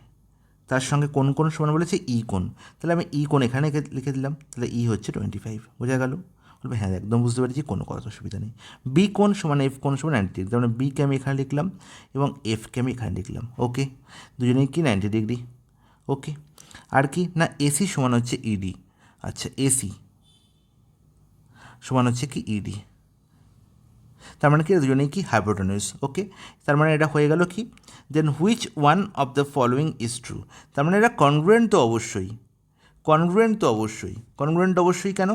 তার সঙ্গে কোন কোন সমান বলেছে ই কোণ, তাহলে আমি ই কোণ এখানে লিখে দিলাম, তাহলে ই হচ্ছে 25। বোঝা গেল? বলবে হ্যাঁ একদম বুঝতে পেরেছি, কোনো কথা অসুবিধা নেই। বি কোণ সমান এফ কোণ সমান 90 ডিগ্রি, তার মানে বিকে আমি এখানে লিখলাম এবং এফকে আমি এখানে লিখলাম। ওকে, দুজনেই কি 90 ডিগ্রি। ওকে, আর কি না, এসি সমান হচ্ছে ইডি। আচ্ছা, এসি সমান হচ্ছে কি ইডি, তার মানে কি দুজনেই কি হাইপোটেনিউজ। ওকে, তার মানে এটা হয়ে গেল কি, then which one of the following is true. তার মানে এটা কনগ্রুয়েন্ট তো অবশ্যই, কনগ্রুয়েন্ট অবশ্যই কেন,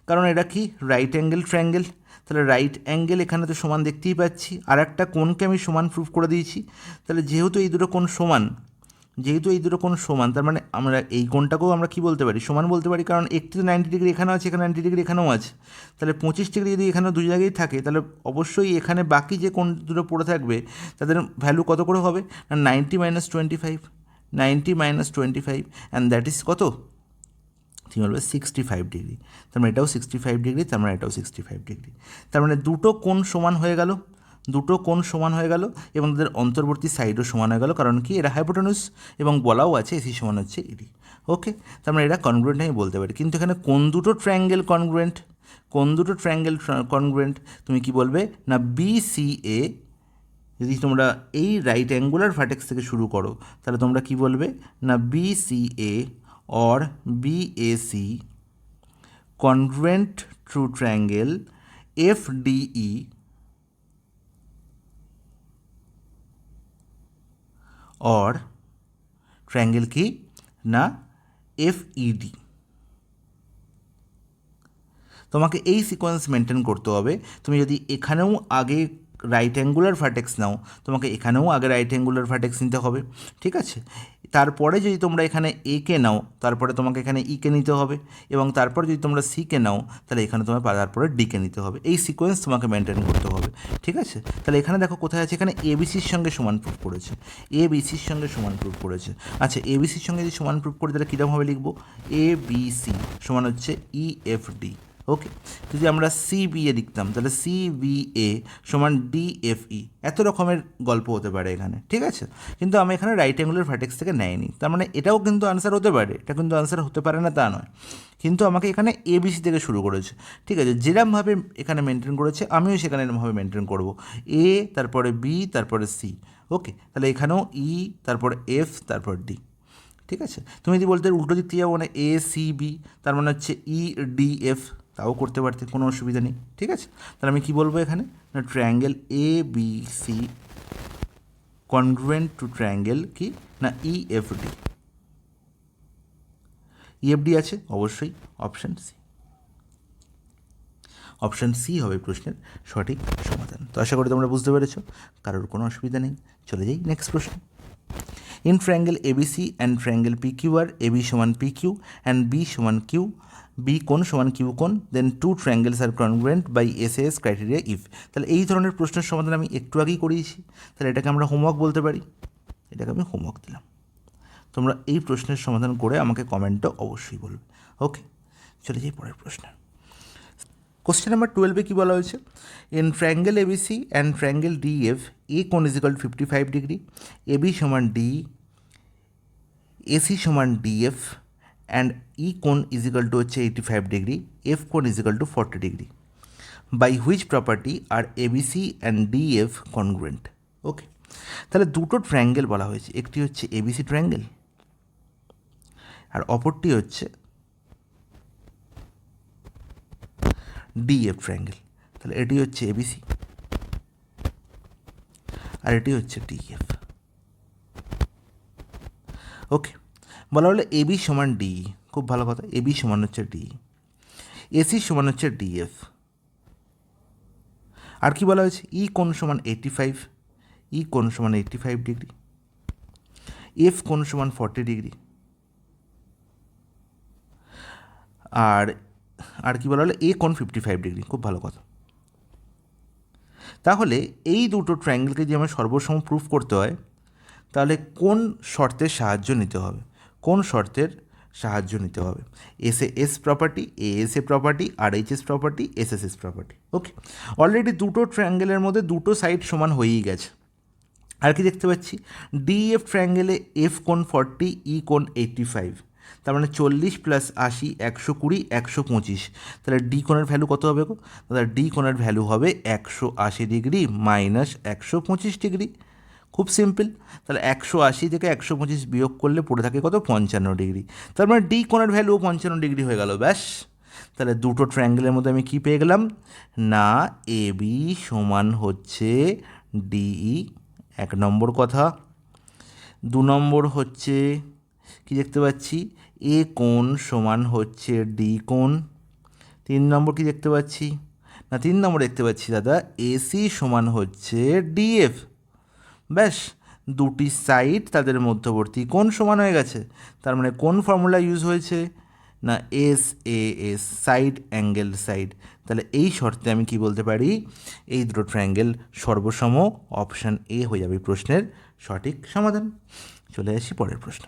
কারণ এটা কি রাইট অ্যাঙ্গেল ট্রায়াঙ্গেল, তাহলে রাইট অ্যাঙ্গেল এখানে তো সমান দেখতেই পাচ্ছি, আর একটা কোণকে আমি সমান প্রুফ করে দিয়েছি, তাহলে যেহেতু এই দুটো কোণ সমান, তার মানে আমরা এই কোণটাকেও আমরা কী বলতে পারি, সমান বলতে পারি, কারণ একটি তো 90 ডিগ্রি এখানেও আছে, এখানে 90 ডিগ্রি এখানেও আছে, তাহলে 25 ডিগ্রি যদি এখানেও দুই জায়গায় থাকে, তাহলে অবশ্যই এখানে বাকি যে কোণ দুটো পড়ে থাকবে তাদের ভ্যালু কত করে হবে না 90 - 25, 90 - 25 অ্যান্ড দ্যাট ইজ কত, তুমি বলবে 65 ডিগ্রি। তার মানে এটাও 65 ডিগ্রি, তার মানে এটাও 65 ডিগ্রি। তার মানে দুটো কোণ সমান হয়ে গেল এবং তাদের অন্তর্বর্তী সাইডও সমান হয়ে গেল, কারণ কি এরা হাইপোটেনিউজ এবং বলাও আছে এসি সমান হচ্ছে ইডি। ওকে, তার মানে এরা কনগ্রুয়েন্ট আমি বলতে পারি। কিন্তু এখানে কোন দুটো ট্রায়াঙ্গেল কনগ্রুয়েন্ট, তুমি কি বলবে না বিসিএ, যদি তোমরা এই রাইট অ্যাঙ্গুলার ভার্টেক্স থেকে শুরু করো তাহলে তোমরা কি বলবে না BCA or BAC congruent to triangle FDE or triangle কি না FED। তোমাকে এই সিকোয়েন্স মেনটেন করতে হবে। তুমি যদি এখানেও আগে রাইট অ্যাঙ্গুলার ভার্টেক্স নাও, তোমাকে এখানেও আগে রাইট অ্যাঙ্গুলার ভার্টেক্স নিতে হবে, ঠিক আছে। তারপরে যদি তোমরা এখানে একে নাও, তারপরে তোমাকে এখানে ইকে নিতে হবে, এবং তারপরে যদি তোমরা সিকে নাও, তাহলে এখানে তোমার তারপরে ডিকে নিতে হবে। এই সিকোয়েন্স তোমাকে মেনটেন করতে হবে, ঠিক আছে। তাহলে এখানে দেখো কোথায় আছে, এখানে এবিসির সঙ্গে সমান প্রুফ করেছে, আচ্ছা, এবিসির সঙ্গে যদি সমান প্রুফ করে তাহলে কীরকমভাবে লিখবো, এবিসি সমান হচ্ছে ইএফডি। ওকে, যদি আমরা সিবিএ লিখতাম তাহলে সিবিএ সমান ডিএফই। এত রকমের গল্প হতে পারে এখানে, ঠিক আছে। কিন্তু আমি এখানে রাইট অ্যাঙ্গুলার ভার্টেক্স থেকে নেয়নি, তার মানে এটাও কিন্তু আনসার হতে পারে, এটা কিন্তু আনসার হতে পারে না তা নয়, কিন্তু আমাকে এখানে এবিসি থেকে শুরু করেছে, ঠিক আছে। যেরকমভাবে এখানে মেনটেন করেছে আমিও সেখানে এরকমভাবে মেনটেন করব, এ তারপরে বি তারপরে সি। ওকে, তাহলে এখানেও ই তারপরে এফ তারপর ডি, ঠিক আছে। তুমি যদি বলতে উল্টো দিক থেকে যাবো মানে এ সি বি, তার মানে হচ্ছে ই ডি এফ, তাও করতে পারতে, কোনো অসুবিধা নেই, ঠিক আছে। তাহলে আমি কী বলবো এখানে না triangle A B C congruent to triangle কি না ইএফডি। ইএফডি আছে অবশ্যই, অপশান সি হবে প্রশ্নের সঠিক সমাধান। তো আশা করি তোমরা বুঝতে পেরেছো, কারোর কোনো অসুবিধা নেই। চলে যাই নেক্সট প্রশ্ন। In triangle ABC and triangle PQR, AB সমান PQ and B সমান Q, B কোণ সমান Q কোণ, then two triangles are congruent by SAS criteria if। তাহলে এই ধরনের প্রশ্নের সমাধান আমি একটু আগেই করিয়েছি, তাহলে এটাকে আমরা হোমওয়ার্ক বলতে পারি, এটাকে আমি হোমওয়ার্ক দিলাম। তোমরা এই প্রশ্নের সমাধান করে আমাকে কমেন্টও অবশ্যই বলবে। ওকে, চলে যাই পরের প্রশ্ন। কোশ্চেন নাম্বার 12-এ কী বলা হয়েছে, in triangle ABC and triangle DF A কোণ is equal to 55 degree, AB সমান ডি, এসি সমান ডিএফ অ্যান্ড ই কোণ ইজিক্যাল টু হচ্ছে 85 ডিগ্রি, এফ কোণ is equal to 40 degree, by which property are ABC and DF congruent. Okay, তাহলে দুটো triangle বলা হয়েছে, একটি হচ্ছে এবিসি ট্রায়াঙ্গেল আর অপরটি হচ্ছে ডিএফ ট্রায়াঙ্গেল। তাহলে এটি হচ্ছে এবিসি আর এটি হচ্ছে ডিএফ। ওকে, বলা হলো এবি সমান ডি, খুব ভালো কথা, এবি সমান হচ্ছে ডি, এসি সমান হচ্ছে ডিএফ। আর কি বলা হয়েছে, ই কোণ সমান 85, ই কোণ সমান 85 ডিগ্রি, এফ কোণ সমান 40 ডিগ্রি, আর আর কি বলা হলো এ কোণ 55 ডিগ্রি, খুব ভালো কথা। তাহলে এই দুটো ট্রায়াঙ্গেলকে যদি আমার সর্বসম প্রুফ করতে হয়, তাহলে কোন শর্তের সাহায্য নিতে হবে, কোন শর্তের সাহায্য নিতে হবে? S property, S A property, R H S property, S S S property. Okay, already দুটো ট্রায়াঙ্গেলের মধ্যে দুটো সাইড সমান হয়েই গেছে। আর কি দেখতে পাচ্ছি, ডিএফ ট্রায়াঙ্গেলে এফ কোণ 40, ই কোণ 85, তার মানে 40 প্লাস 80 120 125। তাহলে ডি কোণের ভ্যালু কত হবে গো? তাহলে ডি কোণের ভ্যালু হবে 180 ডিগ্রি মাইনাস 125 ডিগ্রি। খুব সিম্পল, তাহলে 180 থেকে 125 বিয়োগ করলে পড়ে থাকে কত? 55 ডিগ্রি। তার মানে ডি কোণের ভ্যালু 55 ডিগ্রি হয়ে গেল, ব্যাস। তাহলে দুটো ট্রায়াঙ্গেলের মধ্যে আমি কি পেয়ে গেলাম না, এ বি সমান হচ্ছে ডিই, এক নম্বর কথা। দু নম্বর হচ্ছে কি দেখতে পাচ্ছি, এ কোণ সমান হচ্ছে ডি কোণ। তিন নম্বর কি দেখতে পাচ্ছি না, তিন নম্বর দেখতে পাচ্ছি দাদা এসি সমান হচ্ছে ডিএফ। ব্যাস, দুটি সাইড তাদের মধ্যবর্তী কোণ সমান হয়ে গেছে। তার মানে কোন ফর্মুলা ইউজ হয়েছে না, S A S, side angle side. তাহলে এই শর্তে আমি কি বলতে পারি, এই দুটো ট্রায়াঙ্গেল সর্বসম, অপশান এ হয়ে যাবে প্রশ্নের সঠিক সমাধান। চলে আসি পরের প্রশ্ন।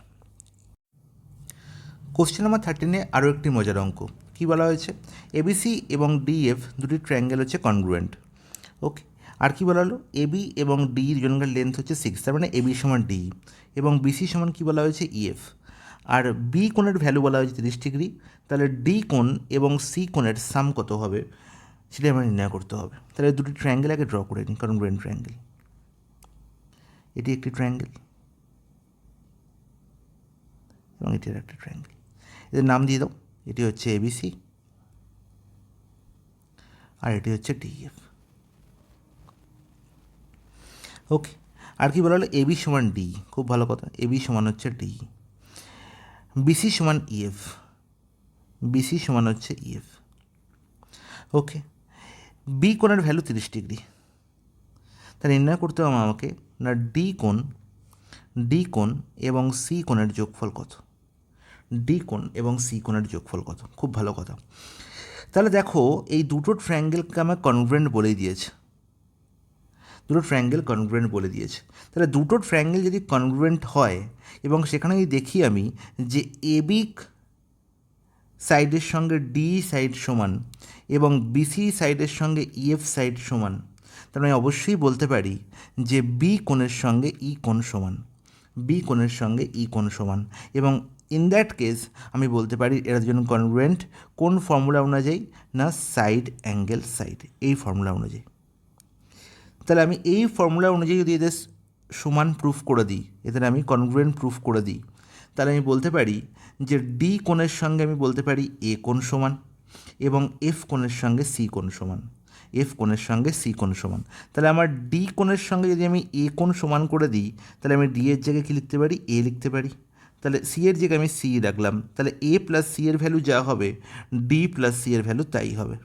কোশ্চেন নাম্বার 13-এ আরও একটি মজার অঙ্ক। কী বলা হয়েছে, এবিসি এবং ডিএফ দুটি ট্রায়াঙ্গেল হচ্ছে কনগ্রুয়েন্ট। ওকে, আর কি বলা হলো, এবি এবং ডির জনকার লেন্থ হচ্ছে 6, তার মানে এবি সমান ডি, এবং বিসি সমান কী বলা হয়েছে, ইএফ। আর বি কোণের ভ্যালু বলা হয়েছে 30 ডিগ্রি। তাহলে ডি কোণ এবং সি কোণের সাম কত হবে সেটা আমরা নির্ণয় করতে হবে। তাহলে দুটি ট্রায়াঙ্গেল আগে ড্র করে নিই, কনগ্রুয়েন্ট ট্রায়াঙ্গেল। এটি একটি ট্রায়াঙ্গেল এবং এটি একটা ট্রায়াঙ্গেল, এদের নাম দিয়ে দাও। এটি হচ্ছে এবিসি আর এটি হচ্ছে ডিএফ। ওকে, আর কি বলা হলো, এবি সমান ডি, খুব ভালো কথা, এবি সমান হচ্ছে ডি, বিসি সমান ইএফ, বিসি সমান হচ্ছে ইএফ। ওকে, বি কোণের ভ্যালু 30 ডিগ্রি। তা নির্ণয় করতে হবে আমাকে না ডি কোণ এবং সি কোণের যোগফল কত, ডি কোণ এবং সি কোণের যোগফল কত, খুব ভালো কথা। তাহলে দেখো, এই দুটো ট্রায়াঙ্গেলকে আমার কনগ্রুয়েন্ট বলেই দিয়েছে, দুটো ট্রায়াঙ্গেল কনগ্রুয়েন্ট বলে দিয়েছে। তাহলে দুটো ট্রায়াঙ্গেল যদি কনগ্রুয়েন্ট হয় এবং সেখানে যদি দেখি আমি যে এবি সাইডের সঙ্গে ডি সাইড সমান এবং বিসি সাইডের সঙ্গে ইএফ সাইড সমান, তাহলে আমি অবশ্যই বলতে পারি যে বি কোণের সঙ্গে ই কোণ সমান, বি কোণের সঙ্গে ই কোণ সমান। এবং ইন দ্যাট কেস আমি বলতে পারি এরা দুজন কনগ্রুয়েন্ট কোন ফর্মুলা অনুযায়ী না, সাইড অ্যাঙ্গেল সাইড, এই ফর্মুলা অনুযায়ী। তাহলে আমি এই ফর্মুলা অনুযায়ী যদি এদের সমান প্রুফ করে দিই, এদের আমি কনগ্রুয়েন্ট প্রুফ করে দিই, তাহলে আমি বলতে পারি যে ডি কোণের সঙ্গে আমি বলতে পারি এ কোণ সমান এবং এফ কোণের সঙ্গে সি কোণ সমান, এফ কোণের সঙ্গে সি কোণ সমান। তাহলে আমার ডি কোণের সঙ্গে যদি আমি এ কোণ সমান করে দিই, তাহলে আমি ডি এর জায়গায় কী লিখতে পারি, এ লিখতে পারি। তাহলে সি এর জায়গায় আমি সি রাখলাম, তাহলে এ প্লাস সি এর ভ্যালু যা হবে ডি প্লাস সি এর ভ্যালু তাই হবে,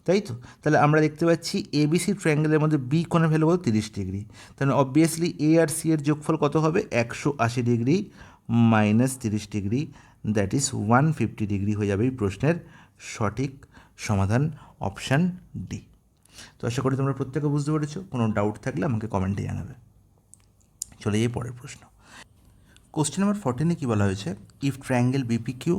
তাই তো? তাহলে আমরা দেখতে পাচ্ছি এবিসি ট্রায়াঙ্গেলের মধ্যে বি কোণের ভ্যালু কত, 30 ডিগ্রি। তাহলে অবভিয়াসলি এ আর সি এর যোগফল কত হবে, 180 degree minus 30 degree, that is 150 degree হয়ে যাবে এই প্রশ্নের সঠিক সমাধান, অপশান ডি। তো আশা করি তোমরা প্রত্যেকে বুঝতে পেরেছো, কোনো ডাউট থাকলে আমাকে কমেন্টে জানাবে। চলে যাই পরের প্রশ্ন। কোশ্চেন নাম্বার 14-এ কী বলা হয়েছে, if triangle BPQ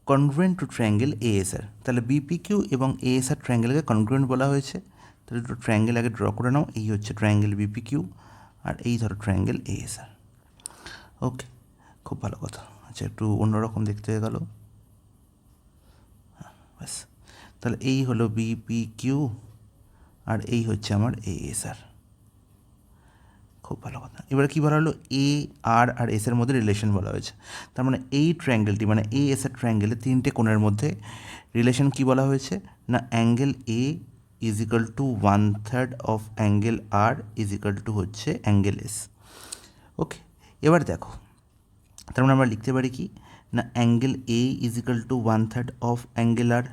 congruent to triangle ASR. তাহলে বিপিকিউ এবং এএসআর ট্রায়াঙ্গেলকে কনগ্রুয়েন্ট বলা হয়েছে। তাহলে দুটো ট্রায়াঙ্গেল আগে ড্র করে নাও, এই হচ্ছে ট্রায়াঙ্গেল বিপিকিউ আর এই ধরো ট্রায়াঙ্গেল এএসআর। ওকে, খুব ভালো কথা। আচ্ছা, একটু অন্যরকম দেখতে হয়ে গেল। ব্যাস, তাহলে এই হলো বিপিকিউ আর এই হচ্ছে আমার এএসআর। খুব ভালো কথা। এবারে কী বলা হলো, এ আর এসের মধ্যে রিলেশন বলা হয়েছে। তার মানে এই ট্রায়াঙ্গেলটি মানে এ এস এর ট্রায়াঙ্গেলে তিনটে কোণের মধ্যে রিলেশন কী বলা হয়েছে না, angle A is equal to 1/3 of angle R is equal to হচ্ছে অ্যাঙ্গেল এস। ওকে, এবার দেখো, তার মানে আমরা লিখতে পারি কি না, angle A is equal to 1/3 of angle R,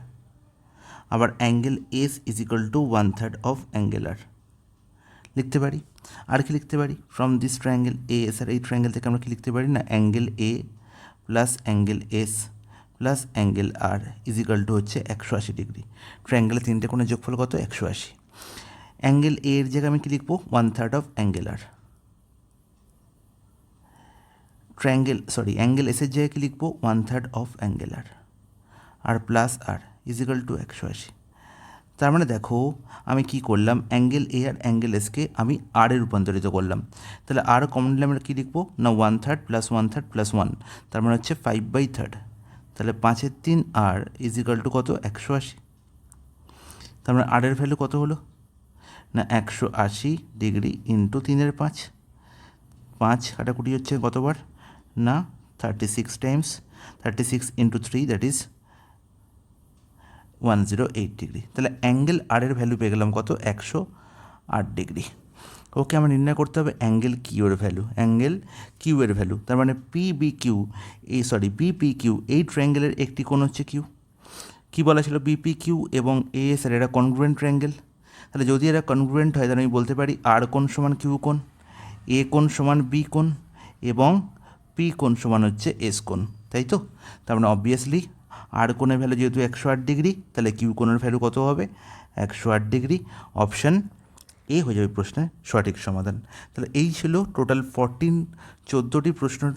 আবার angle S is equal to 1/3 of angle R লিখতে পারি। আর কি লিখতে পারি, from this triangle A S R এই ট্রায়াঙ্গেল থেকে আমরা কি লিখতে পারি না, angle A plus angle S plus angle R is equal to হচ্ছে 180 ডিগ্রি। ট্রায়াঙ্গেলের তিনটে কোণের যোগফল কত, 180। অ্যাঙ্গেল এ এর জায়গায় আমি কি লিখবো, 1/3 অফ অ্যাঙ্গেল আর। অ্যাঙ্গেল এসের জায়গায় কি লিখবো, 1/3 of angle R plus R is equal to 180। তার মানে দেখো আমি কি করলাম, অ্যাঙ্গেল এ আর অ্যাঙ্গেল এসকে আমি আরে রূপান্তরিত করলাম। তাহলে আর কমন নিলে আমরা কী লিখবো না, 1/3 প্লাস 1/3 প্লাস 1, তার মানে হচ্ছে 5/3। তাহলে 5/3 আর ইজ ইকাল টু কত, 180। তার মানে আরের ভ্যালু কত হলো না, 180 ডিগ্রি ইন্টু 3/5। 5 কাটাকুটি হচ্ছে কতবার না, 36 Times, 36 into 3 that is 108 degree. তাহলে অ্যাঙ্গেল আর এর ভ্যালু পেয়ে গেলাম কত, 108 ডিগ্রি। ওকে, আমার নির্ণয় করতে হবে অ্যাঙ্গেল কিউ এর ভ্যালু, অ্যাঙ্গেল কিউ এর ভ্যালু। তার মানে বিপি কিউ এই ট্রায়াঙ্গেলের একটি কোণ হচ্ছে কিউ। কী বলা ছিল, বিপি কিউ এবং এএস আর এরা কনগ্রুয়েন্ট ট্রায়াঙ্গেল। তাহলে যদি এরা কনগ্রুয়েন্ট হয় তাহলে আমি বলতে পারি আর কোণ সমান কিউ কোণ, এ কোণ সমান বি কোণ এবং পি কোণ সমান হচ্ছে এস কোণ, তাই তো? তার মানে অবভিয়াসলি আর কোণের ভ্যালু যেহেতু 108 ডিগ্রি, তাহলে কিউ কোণের ভ্যালু কত হবে, 108 ডিগ্রি। অপশান এ হয়ে যাবে প্রশ্নের সঠিক সমাধান। তাহলে এই ছিল টোটাল 14টি প্রশ্নের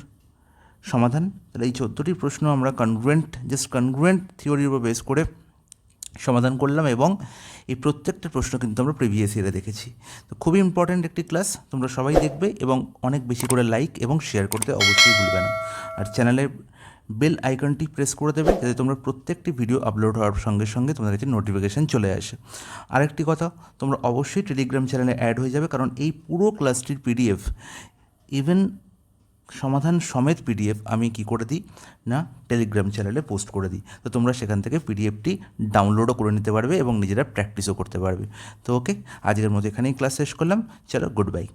সমাধান। তাহলে এই 14টি প্রশ্ন আমরা কনগ্রুয়েন্ট থিওরির উপর বেস করে সমাধান করলাম এবং এই প্রত্যেকটা প্রশ্ন কিন্তু আমরা প্রিভিয়াস ইয়ারে দেখেছি। তো খুবই ইম্পর্ট্যান্ট একটি ক্লাস, তোমরা সবাই দেখবে এবং অনেক বেশি করে লাইক এবং শেয়ার করতে অবশ্যই ভুলবে না। আর চ্যানেলের বেল আইকনটি প্রেস করে দেবে যাতে তোমরা প্রত্যেকটি ভিডিও আপলোড হওয়ার সঙ্গে সঙ্গে তোমাদের কাছে নোটিফিকেশান চলে আসে। আরেকটি কথা, তোমরা অবশ্যই টেলিগ্রাম চ্যানেলে অ্যাড হয়ে যাবে, কারণ এই পুরো ক্লাসটির পিডিএফ, ইভেন সমাধান সমেত পিডিএফ আমি কি করে দিই না, টেলিগ্রাম চ্যানেলে পোস্ট করে দিই। তো তোমরা সেখান থেকে পিডিএফটি ডাউনলোডও করে নিতে পারবে এবং নিজেরা প্র্যাকটিসও করতে পারবে। তো ওকে, আজকের মতো এখানেই ক্লাস শেষ করলাম। চলো, গুড বাই।